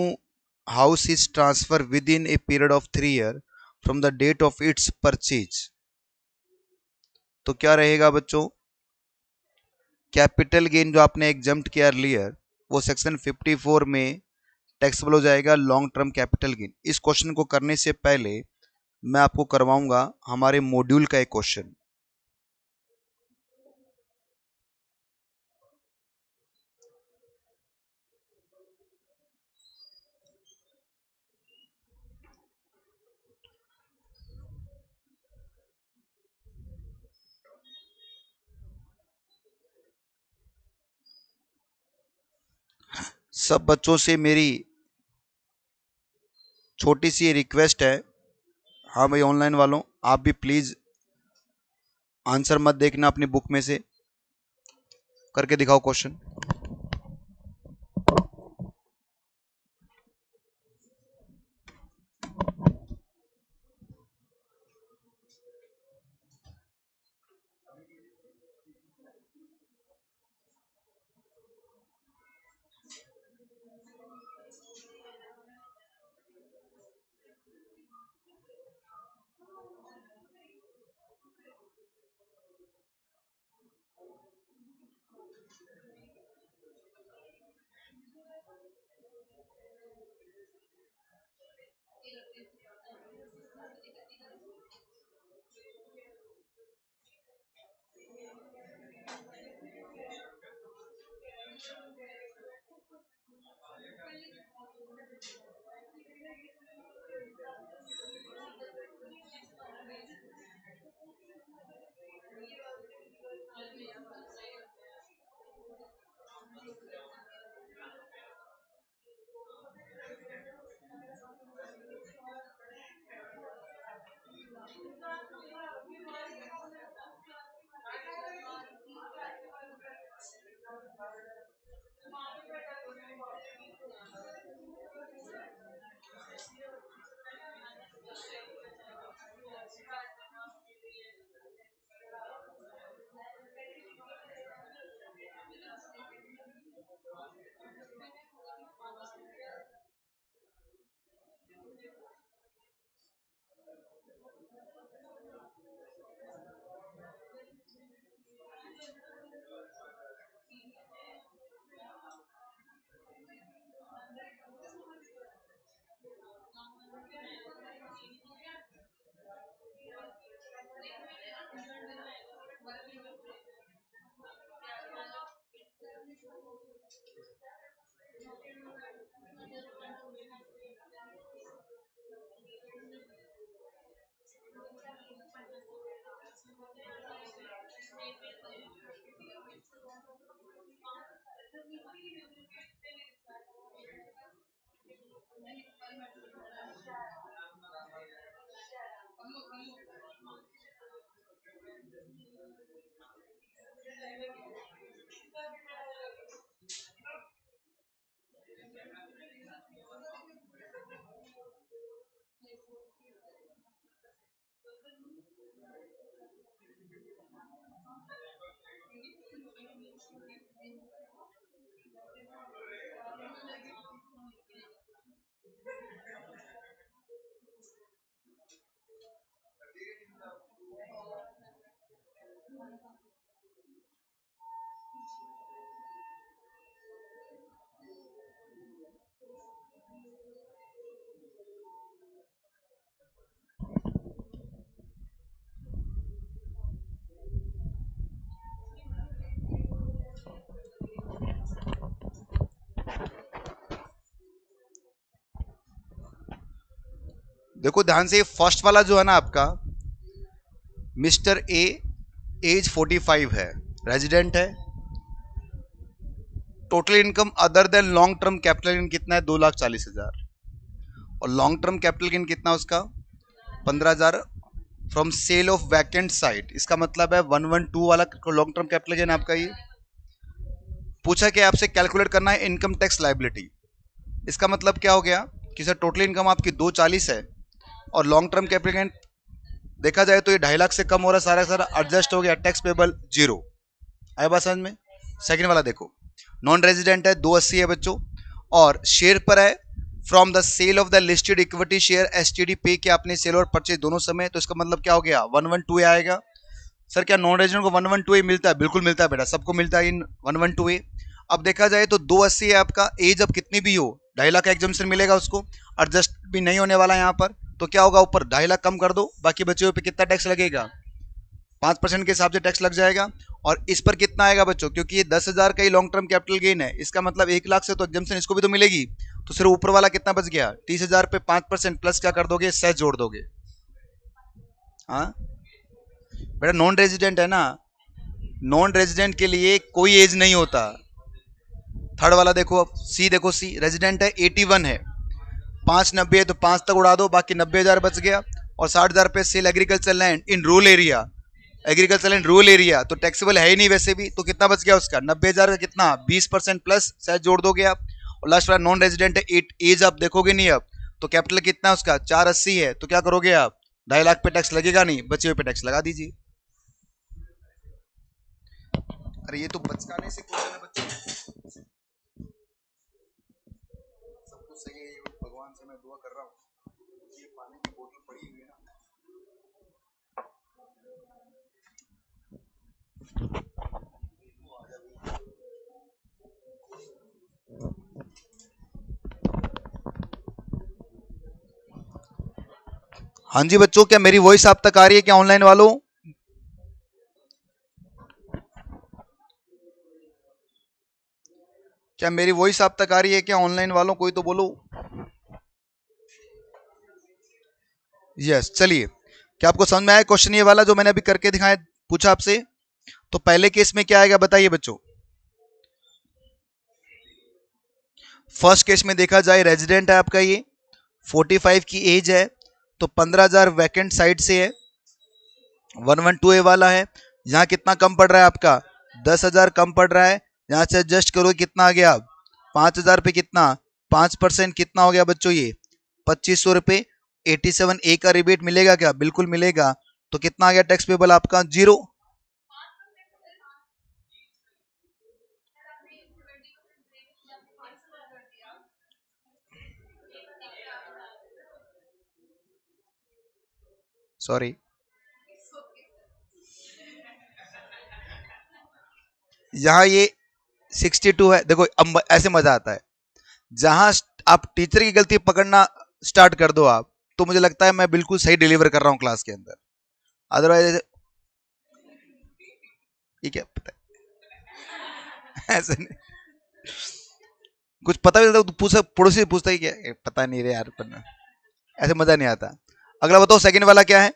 house is transferred within a period of 3 years from the date of its purchase, तो क्या रहेगा बच्चों? कैपिटल गेन जो आपने एग्जम्प्ट किया अर्लियर वो सेक्शन 54 में टैक्सेबल हो जाएगा लॉन्ग टर्म कैपिटल गेन। इस क्वेश्चन को करने से पहले मैं आपको करवाऊंगा हमारे मॉड्यूल का एक क्वेश्चन। सब बच्चों से मेरी छोटी सी रिक्वेस्ट है, हाँ भाई ऑनलाइन वालों, आप भी प्लीज आंसर मत देखना, अपनी बुक में से करके दिखाओ क्वेश्चन। देखो ध्यान से, फर्स्ट वाला जो है ना आपका, मिस्टर ए, एज 45 है, रेजिडेंट है, total income other than long term capital gain कितना है? 2,40,000। और लॉन्ग टर्म कैपिटल गेन कितना उसका? 15,000 from sale of vacant site, इसका मतलब है 112 वाला लॉन्ग टर्म कैपिटल गेन आपका ये। पूछा कि आपसे कैलकुलेट करना है इनकम टैक्स लायबिलिटी। इसका मतलब क्या हो गया कि सर टोटल इनकम आपकी 240 है और लॉन्ग टर्म कैपिटल गेन देखा जाए तो ये 2.5 लाख से कम हो रहा है, सारा सारा एडजस्ट हो गया, टैक्स पेबल 0। आया बात समझ में। सेकंड वाला देखो, नॉन रेजिडेंट है 280 है बच्चों, और शेयर पर है from the sale of the listed equity share STD पे किया आपने सेल और परचेज दोनों समय, तो इसका मतलब क्या हो गया 112 आएगा। सर क्या नॉन रेजिडेंट को 112 मिलता है? बिल्कुल मिलता है बेटा, सबको मिलता है इन 112। अब देखा जाए तो 280 है आपका, एज अब कितनी भी हो 2.5 लाख का एग्जामिशन मिलेगा उसको, एडजस्ट भी नहीं होने वाला यहाँ पर, तो क्या होगा ऊपर 2.5 लाख कम कर दो, बाकी बचे हुए पे कितना टैक्स लगेगा 5% के हिसाब से टैक्स लग जाएगा। और इस पर कितना आएगा बच्चों, क्योंकि ये 10,000 का ही लॉन्ग टर्म कैपिटल गेन है, इसका मतलब 1 लाख से तो एग्जामिशन इसको भी तो मिलेगी, तो सिर्फ ऊपर वाला कितना बच गया 30,000 पे 5% प्लस क्या कर दोगे, सेस जोड़ दोगे। हाँ बेटा नॉन रेजिडेंट है ना, नॉन रेजिडेंट के लिए कोई एज नहीं होता। थर्ड वाला देखो, अब सी देखो, सी रेजिडेंट है 81 है, 590 है तो 5 तक उड़ा दो, बाकी 90,000 बच गया। और 60,000 पे sale agriculture land in rural area, agriculture land rural area तो टैक्सेबल है ही नहीं वैसे भी, तो कितना बच गया उसका 90,000 का कितना 20% प्लस शायद जोड़ दोगे आप। और लास्ट वाला नॉन रेजिडेंट है 8 एज आप देखोगे नहीं अब, तो कैपिटल कितना है उसका 480 है, तो क्या करोगे आप 2.5 लाख पे टैक्स लगेगा नहीं, बचे हुए पे टैक्स लगा दीजिए। अरे ये तो बचकाने से क्वेश्चन है बच्चों, सब कुछ सही है, भगवान से मैं दुआ कर रहा हूँ, ये पानी की बोतल पड़ी हुई है ना। हाँ जी बच्चों, क्या मेरी वॉइस आप तक आ रही है क्या ऑनलाइन वालों? क्या मेरी वॉइस आप तक आ रही है क्या ऑनलाइन वालों, कोई तो बोलो। यस चलिए, क्या आपको समझ में आया क्वेश्चन ये वाला जो मैंने अभी करके दिखाया, पूछा आपसे? तो पहले केस में क्या आएगा बताइए बच्चों। फर्स्ट केस में देखा जाए रेजिडेंट है आपका ये, 45 की एज है, तो 15,000 वैकेंट साइड से है, 112 ए वाला है। यहाँ कितना कम पड़ रहा है आपका 10,000 कम पड़ रहा है, यहाँ से एडजस्ट करो कितना आ गया 5,000 पे कितना 5% कितना हो गया बच्चों ये 2,500 रुपये। 87 ए का रिबेट मिलेगा क्या? बिल्कुल मिलेगा, तो कितना आ गया टैक्स पेबल आपका 0। सॉरी, यहाँ ये 62 है। देखो अब ऐसे मजा आता है, जहां आप टीचर की गलती पकड़ना स्टार्ट कर दो आप, तो मुझे लगता है मैं बिल्कुल सही डिलीवर कर रहा हूं क्लास के अंदर। अदरवाइज ये क्या पता है ऐसे नहीं, कुछ पता भी नहीं तो पूछा, पड़ोसी पूछता ही क्या पता नहीं रे यार, पढ़ना ऐसे मजा नहीं आता। अगला बताओ सेकंड वाला क्या है।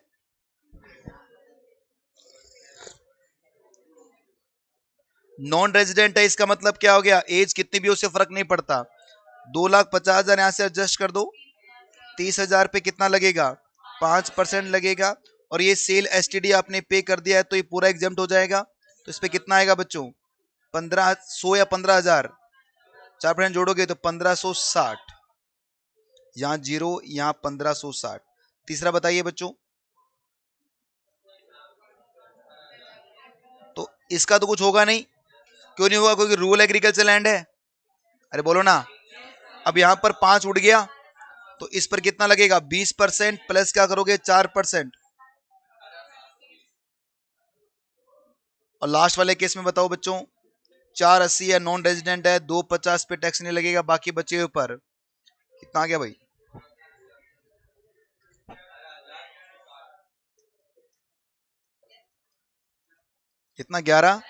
नॉन रेजिडेंट है, इसका मतलब क्या हो गया एज कितनी भी उससे फर्क नहीं पड़ता, 2,50,000 यहां से एडजस्ट कर दो, 30,000 पे कितना लगेगा 5% लगेगा। और ये सेल एसटीडी आपने पे कर दिया है तो ये पूरा एग्जाम्प्ट हो जाएगा, तो इस पे कितना आएगा बच्चों 1,500 या 15,000, 4% जोड़ोगे तो 1,560, यहाँ 0 यहाँ 1,560। तीसरा बताइए बच्चों, तो इसका तो कुछ होगा नहीं, क्यों नहीं होगा, क्योंकि रूरल एग्रीकल्चर लैंड है। अरे बोलो ना, अब यहां पर 5 उड़ गया, तो इस पर कितना लगेगा 20% प्लस क्या करोगे 4%। और लास्ट वाले केस में बताओ बच्चों, 480 है, नॉन रेजिडेंट है, 250 पे टैक्स नहीं लगेगा, बाकी बचे हुए पर कितना आ गया भाई, कितना 11।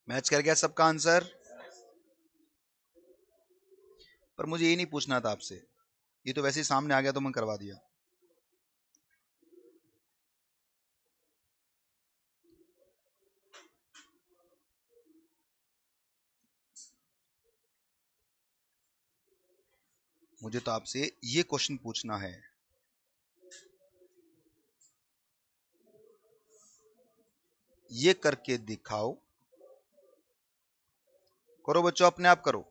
मैच कर गया सबका आंसर, पर मुझे ये नहीं पूछना था आपसे, ये तो वैसे ही सामने आ गया तो मैं करवा दिया। मुझे तो आपसे ये क्वेश्चन पूछना है। ये करके दिखाओ। करो बच्चों, अपने आप करो।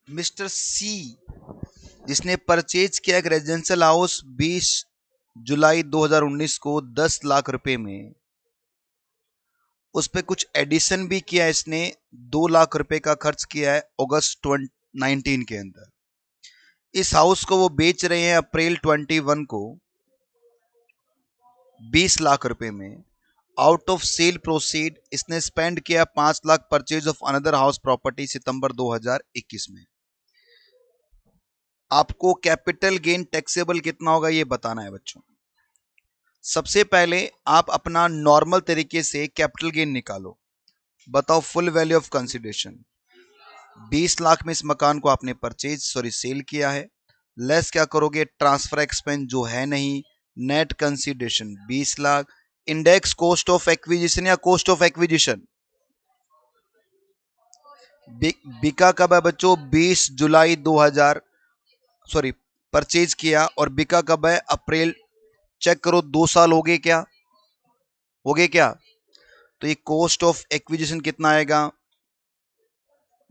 मिस्टर सी, जिसने परचेज किया एक रेजिडेंशियल हाउस 20 जुलाई 2019 को 10 लाख रुपए में, उस पे कुछ एडिशन भी किया इसने, 2 लाख रुपए का खर्च किया है अगस्त 2019 के अंदर। इस हाउस को वो बेच रहे हैं अप्रैल 21 को 20 लाख रुपए में। आउट ऑफ सेल प्रोसीड इसने स्पेंड किया 5 lakh purchase of another house property सितंबर 2021 में। आपको कैपिटल गेन टैक्सेबल कितना होगा ये बताना है बच्चों। सबसे पहले आप अपना नॉर्मल तरीके से कैपिटल गेन निकालो। बताओ full value of consideration 20 lakh में इस मकान को आपने सेल किया है। लेस क्या करोगे, ट्रांसफर एक्सपेंस जो है नहीं, net consideration 20 lakh, index cost of acquisition या कॉस्ट ऑफ एक्विजिशन। बिका कब है बच्चों, 20 जुलाई 2000 सॉरी परचेज किया, और बिका कब है, अप्रैल। चेक करो 2 साल हो गए क्या, हो गए क्या। तो ये कॉस्ट ऑफ एक्विजिशन कितना आएगा,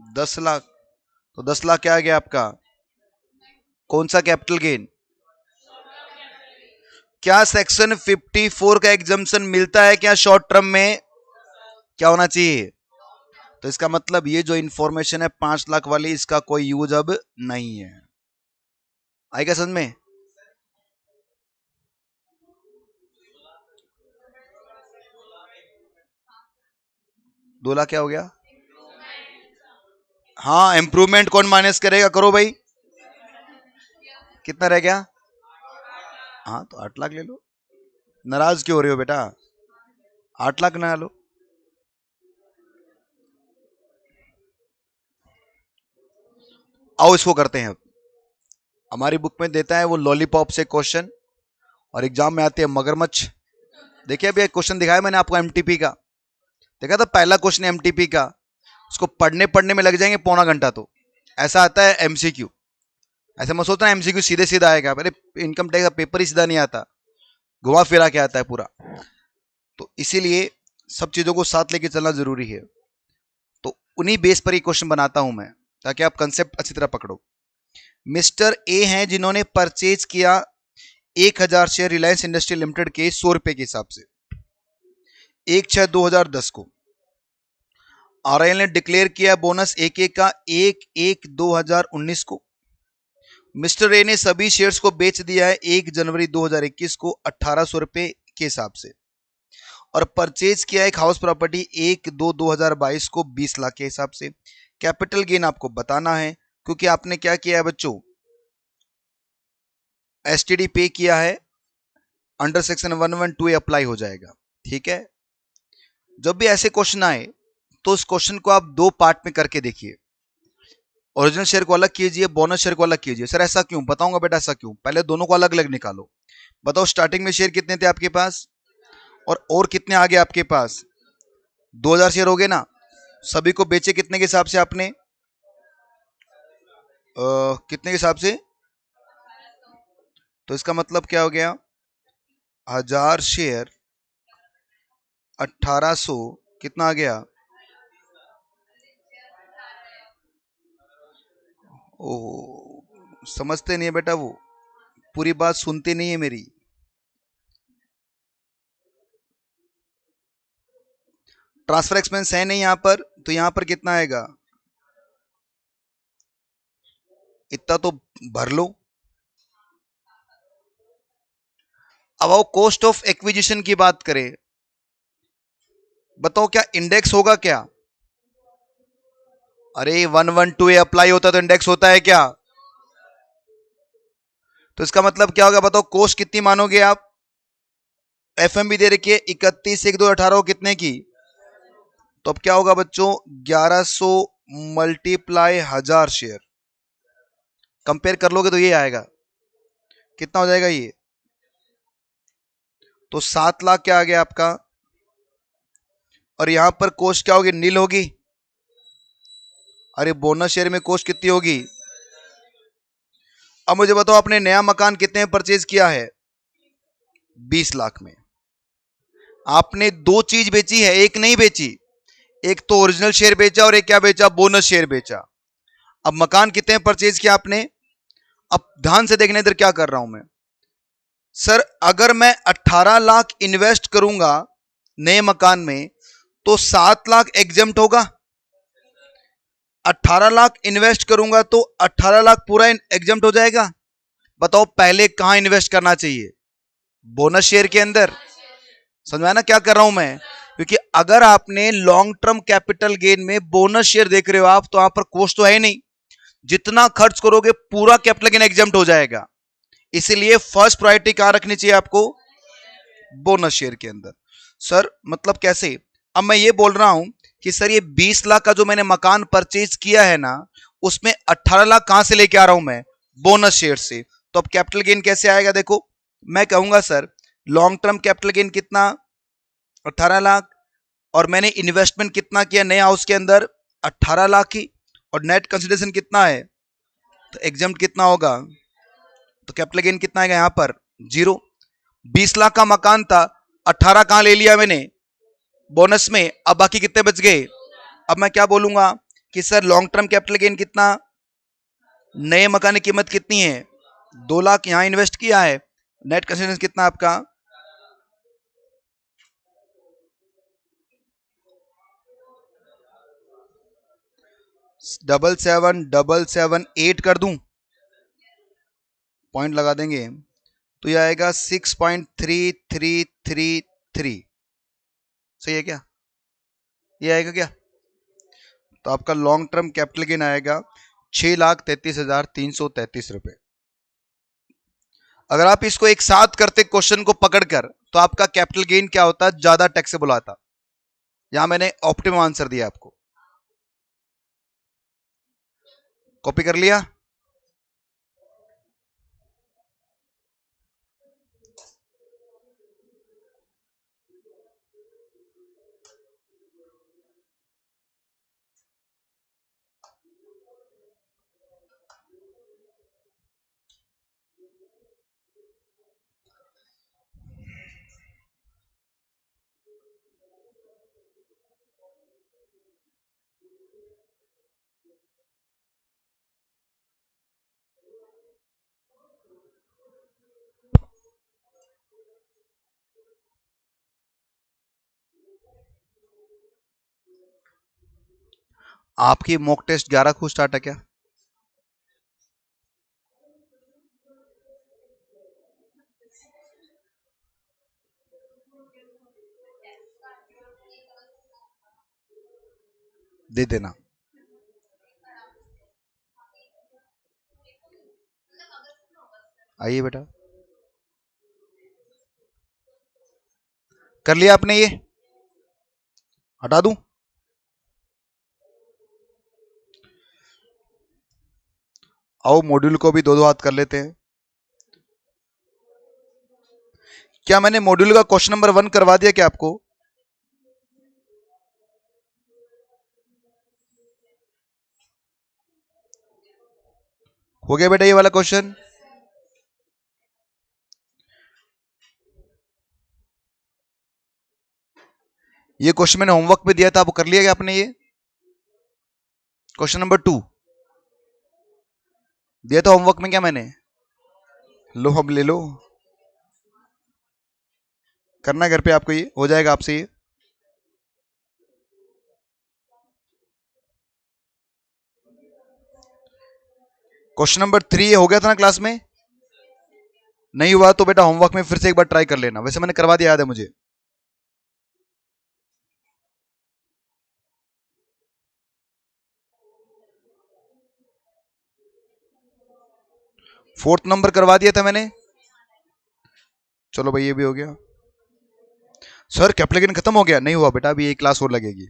10 लाख। तो 10 लाख क्या आ गया आपका, कौन सा कैपिटल गेन। क्या सेक्शन 54 का एग्जम्पशन मिलता है क्या शॉर्ट टर्म में, क्या होना चाहिए। तो इसका मतलब ये जो इंफॉर्मेशन है 5 लाख वाली, इसका कोई यूज अब नहीं है। आएगा समझ में। 2 लाख क्या हो गया, हाँ इंप्रूवमेंट कौन माइनस करेगा, करो भाई। कितना रह गया, हाँ तो 8 लाख ले लो। नाराज क्यों हो रहे हो बेटा, 8 लाख ना लो। आओ इसको करते हैं। हमारी बुक में देता है वो लॉलीपॉप से क्वेश्चन, और एग्जाम में आते हैं मगरमच्छ। देखिए अभी एक क्वेश्चन दिखाया मैंने आपको एमटीपी का, देखा था पहला क्वेश्चन एमटीपी का, उसको पढ़ने पढ़ने में लग जाएंगे पौना घंटा। तो ऐसा आता है एमसीक्यू, ऐसे मैं सोचता एमसीक्यू सीधे सीधा आएगा, अरे इनकम टैक्स का पेपर ही सीधा नहीं आता, घुमा फिरा के आता है पूरा। तो इसीलिए सब चीजों को साथ लेके चलना जरूरी है। तो उन्हीं बेस पर ही क्वेश्चन बनाता हूं मैं, ताकि आप कंसेप्ट अच्छी तरह पकड़ो। मिस्टर ए हैं जिन्होंने परचेज किया 1000 शेयर रिलायंस इंडस्ट्री लिमिटेड के 100 रुपए के हिसाब से 1/6/2010 को। आरआईएल ने डिक्लेयर किया बोनस 1/1 का 1/1/2019 को। मिस्टर ए ने सभी शेयर्स को बेच दिया है 1 जनवरी 2021 को 1800 रुपए के हिसाब से, और परचेज किया एक हाउस प्रॉपर्टी 1/2/2022 को 20 लाख के हिसाब से। कैपिटल गेन आपको बताना है, क्योंकि आपने क्या किया है बच्चों, एसटीडी पे किया है, अंडर सेक्शन 112 अप्लाई हो जाएगा। ठीक है, जब भी ऐसे क्वेश्चन आए तो इस क्वेश्चन को आप 2 पार्ट में करके देखिए। ओरिजिनल शेयर को अलग कीजिए, बोनस शेयर को अलग कीजिए। सर ऐसा क्यों, बताऊंगा बेटा ऐसा क्यों। पहले दोनों को अलग अलग निकालो। बताओ स्टार्टिंग में शेयर कितने थे आपके पास, और कितने आगे आपके पास, 2000 शेयर हो गए ना। सभी को बेचे कितने के हिसाब से आपने, कितने के हिसाब से। तो इसका मतलब क्या हो गया, 1000 शेयर 1800 कितना आ गया। ओ, समझते नहीं है बेटा, वो पूरी बात सुनते नहीं है मेरी। ट्रांसफर एक्सपेंस है नहीं यहां पर, तो यहां पर कितना आएगा, इतना तो भर लो। अब आओ कॉस्ट ऑफ एक्विजिशन की बात करें, बताओ क्या इंडेक्स होगा क्या? अरे 112 अप्लाई होता तो इंडेक्स होता है क्या? तो इसका मतलब क्या होगा बताओ, कॉस्ट कितनी मानोगे आप? एफएमबी दे रखी है 31/1/2018 कितने की, तो अब क्या होगा बच्चों, 1100 मल्टीप्लाई 1000 शेयर, कंपेयर कर लोगे तो ये आएगा, कितना हो जाएगा ये, तो 7 लाख क्या आ गया आपका, और यहां पर कॉस्ट क्या होगी, नील होगी। अरे बोनस शेयर में कॉस्ट कितनी होगी? अब मुझे बताओ आपने नया मकान कितने में परचेज किया है, 20 लाख में। आपने दो चीज बेची है, एक नहीं बेची, एक तो ओरिजिनल शेयर बेचा और एक क्या बेचा, बोनस शेयर बेचा। अब मकान कितने में परचेज किया आपने? अब ध्यान से देखने इधर क्या कर रहा हूं मैं, सर अगर मैं 18 लाख इन्वेस्ट करूंगा नए मकान में तो 7 लाख एग्जेम्प्ट होगा, 18 लाख इन्वेस्ट करूंगा तो 18 लाख पूरा एग्जेम्प्ट हो जाएगा। बताओ पहले कहां इन्वेस्ट करना चाहिए, बोनस शेयर के अंदर। समझ में आया ना क्या कर रहा हूं मैं, क्योंकि अगर आपने लॉन्ग टर्म कैपिटल गेन में बोनस शेयर देख रहे हो आप, तो वहां पर कॉस्ट तो है नहीं, जितना खर्च करोगे पूरा कैपिटल गेन एग्जेम्प्ट हो जाएगा। इसीलिए फर्स्ट प्रायोरिटी कहां रखनी चाहिए आपको, बोनस शेयर के अंदर। सर मतलब कैसे? अब मैं ये बोल रहा हूं कि सर ये 20 लाख का जो मैंने मकान परचेज किया है ना, उसमें 18 लाख कहां से लेके आ रहा हूं मैं, बोनस शेयर से। तो अब कैपिटल गेन कैसे आएगा, देखो मैं कहूंगा sir long term capital gain कितना, 18 लाख, और मैंने इन्वेस्टमेंट कितना किया नए हाउस के अंदर, 18 लाख की, और नेट कंसिडरेशन कितना है, तो एग्जाम कितना होगा, तो कैपिटल गेन कितना आएगा यहां पर, 0। 20 लाख का मकान था, 18 कहां ले लिया मैंने, बोनस में, अब बाकी कितने बच गए। अब मैं क्या बोलूंगा कि sir long term capital gain कितना, नए मकान की कीमत कितनी है, 2 लाख यहां इन्वेस्ट किया है, नेट कंसिडरेशन कितना आपका, 77778 कर दूं, पॉइंट लगा देंगे, तो यह आएगा 6.3333। सही है क्या, ये आएगा क्या? तो आपका लॉन्ग टर्म कैपिटल गेन आएगा 6,33,333 रुपए। अगर आप इसको एक साथ करते क्वेश्चन को पकड़कर, तो आपका कैपिटल गेन क्या होता, ज्यादा टैक्सेबल आता। यहां मैंने ऑप्टिमम आंसर दिया आपको, कॉपी कर लिया। आपकी मॉक टेस्ट 11 को स्टार्ट है क्या? दे देना। आइए बेटा, कर लिया आपने, ये हटा दूं? आओ मॉड्यूल को भी दो दो हाथ कर लेते हैं। क्या मैंने मॉड्यूल का क्वेश्चन नंबर 1 करवा दिया क्या आपको? हो गया बेटा ये वाला क्वेश्चन? ये क्वेश्चन मैंने होमवर्क में दिया था, आपको कर लिया क्या आपने? ये क्वेश्चन नंबर 2 दिया था होमवर्क में क्या मैंने? लो हम ले लो, करना घर पे आपको, ये हो जाएगा आपसे ये। क्वेश्चन नंबर 3 हो गया था ना क्लास में? नहीं हुआ तो बेटा होमवर्क में फिर से एक बार ट्राई कर लेना, वैसे मैंने करवा दिया, याद है मुझे। फोर्थ नंबर करवा दिया था मैंने। चलो भाई ये भी हो गया। सर कैप्लेगन खत्म हो गया? नहीं हुआ बेटा, अभी एक क्लास और लगेगी।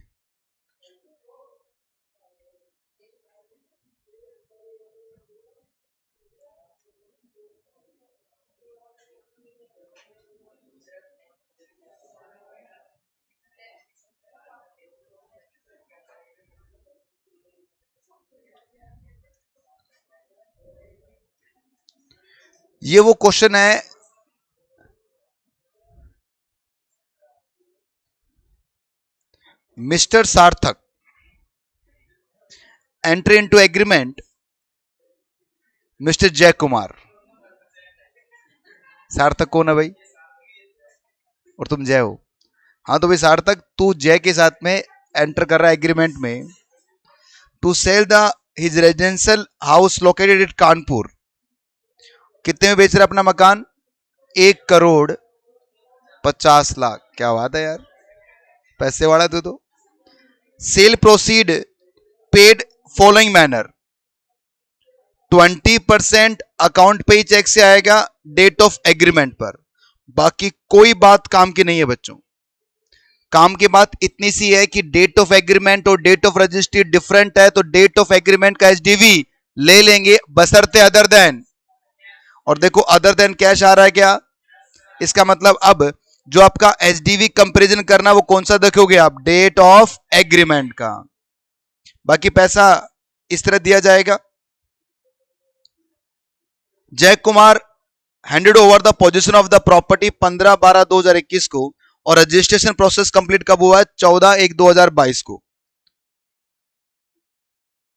ये वो क्वेश्चन है, मिस्टर सार्थक एंट्री इनटू एग्रीमेंट मिस्टर जय कुमार। सार्थक कौन है भाई? और तुम जय हो। हाँ तो भाई सार्थक, तू जय के साथ में एंटर कर रहा है एग्रीमेंट में to sell the his residential house located at Kanpur. कितने में बेच रहा है अपना मकान? 1,50,50,00,000। क्या बात है यार, पैसे वाला तू तो। Cell proceed paid following manner, 20% account पे ही चेक से आएगा डेट ऑफ एग्रीमेंट पर। बाकी कोई बात काम की नहीं है बच्चों। काम की बात इतनी सी है कि डेट ऑफ एग्रीमेंट और डेट ऑफ रजिस्ट्री डिफरेंट है, तो डेट ऑफ एग्रीमेंट का एचडीवी ले लेंगे बशर्ते अदर देन। और देखो अदर देन कैश आ रहा है क्या, इसका मतलब अब जो आपका एचडीवी कंपैरिजन करना वो कौन सा देखोगे आप? डेट ऑफ एग्रीमेंट का। बाकी पैसा इस तरह दिया जाएगा। जय Kumar handed over the position of the property 15/12/2021 को, और रजिस्ट्रेशन प्रोसेस कंप्लीट कब हुआ है? 14/1/2022 को।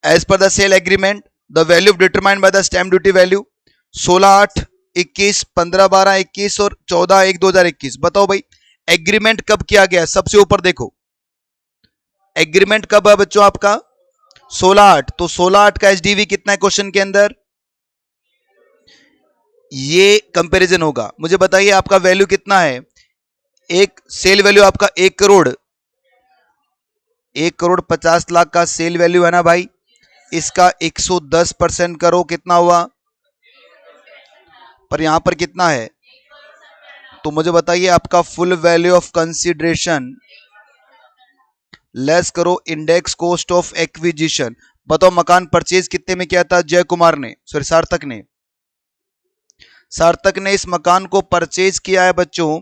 As per the sale agreement the value determined by the stamp duty value 16/8/21, 15/12/21 और 14/1/2021। बताओ भाई एग्रीमेंट कब किया गया? सबसे ऊपर देखो एग्रीमेंट कब है बच्चों आपका? 16/8। तो 16/8 का एचडीवी कितना है क्वेश्चन के अंदर? ये कंपैरिजन होगा। मुझे बताइए आपका वैल्यू कितना है? एक सेल वैल्यू आपका 1 करोड़, 1,50,00,000 का सेल वैल्यू है ना भाई। इसका 110% करो, कितना हुआ? पर यहां पर कितना है? तो मुझे बताइए आपका full value of consideration less करो इंडेक्स कॉस्ट ऑफ एक्विजिशन। बताओ मकान परचेज कितने में किया था जय कुमार ने, सॉरी सार्थक ने? सार्थक ने इस मकान को परचेज किया है बच्चों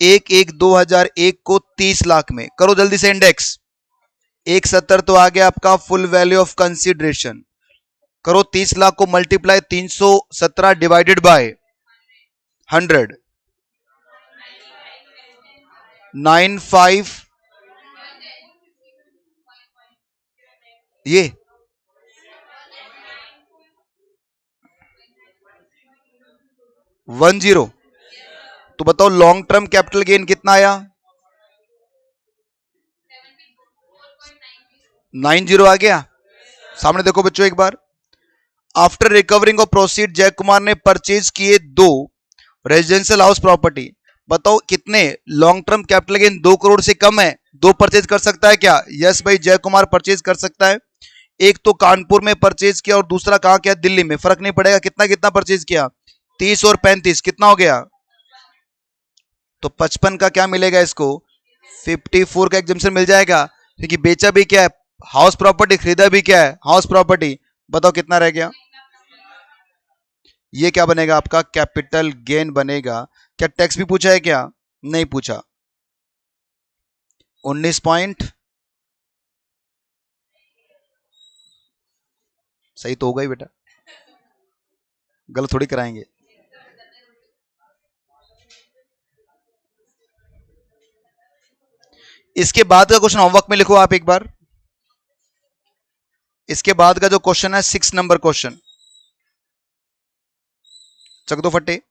1/1/2001 को 30 लाख में। करो जल्दी से इंडेक्स। 170 तो आ गया आपका फुल वैल्यू ऑफ कंसीडरेशन। करो 30 लाख को मल्टीप्लाई 317 डिवाइडेड बाय 100, 95 ये 10। तो बताओ लॉन्ग टर्म कैपिटल गेन कितना आया? 90 आ गया। सामने देखो बच्चों एक बार। आफ्टर रिकवरिंग ऑफ प्रोसीड जय कुमार ने परचेज किए 2 रेजिडेंशियल हाउस प्रॉपर्टी। बताओ कितने? Long term capital gain 2 crore से कम है, 2 परचेज कर सकता है क्या? यस भाई जय कुमार परचेज कर सकता है। एक तो कानपुर में परचेज किया और दूसरा कहां किया? दिल्ली में। फर्क नहीं पड़ेगा कितना कितना परचेज किया। 30 और 35 कितना हो गया? तो 55 का क्या मिलेगा इसको? 54 का एग्जाम्पशन मिल जाएगा, क्योंकि बेचा भी क्या है? House property. खरीदा भी क्या है? House property. बताओ कितना रह गया? ये क्या बनेगा आपका? कैपिटल गेन बनेगा। क्या टैक्स भी पूछा है क्या? नहीं पूछा। 19 पॉइंट सही तो होगा ही बेटा, गलत थोड़ी कराएंगे। इसके बाद का क्वेश्चन होमवर्क में लिखो आप एक बार। इसके बाद का जो क्वेश्चन है 6 नंबर क्वेश्चन, चक दो फटे।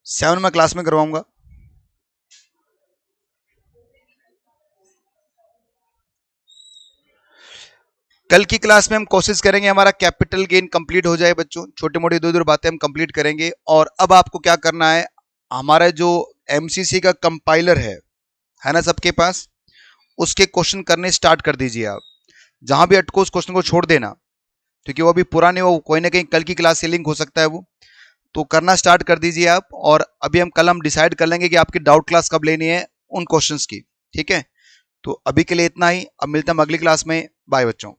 सेवन में क्लास में करवाऊंगा। कल की क्लास में हम कोशिश करेंगे हमारा कैपिटल गेन कंप्लीट हो जाए बच्चों, छोटी मोटी दो दो बातें हम कंप्लीट करेंगे। और अब आपको क्या करना है, हमारा जो एमसीसी का कंपाइलर है ना सबके पास, उसके क्वेश्चन करने स्टार्ट कर दीजिए आप। जहां भी अटको उस क्वेश्चन को छोड़ देना, क्योंकि वो अभी पुराने, वो कोई ना कहीं कल की क्लास से लिंक हो सकता है वो, तो करना स्टार्ट कर दीजिए आप। और अभी कल हम डिसाइड कर लेंगे कि आपकी डाउट क्लास कब लेनी है उन क्वेश्चंस की, ठीक है। तो अभी के लिए इतना ही, अब मिलते हैं हम अगली क्लास में। बाय बच्चों।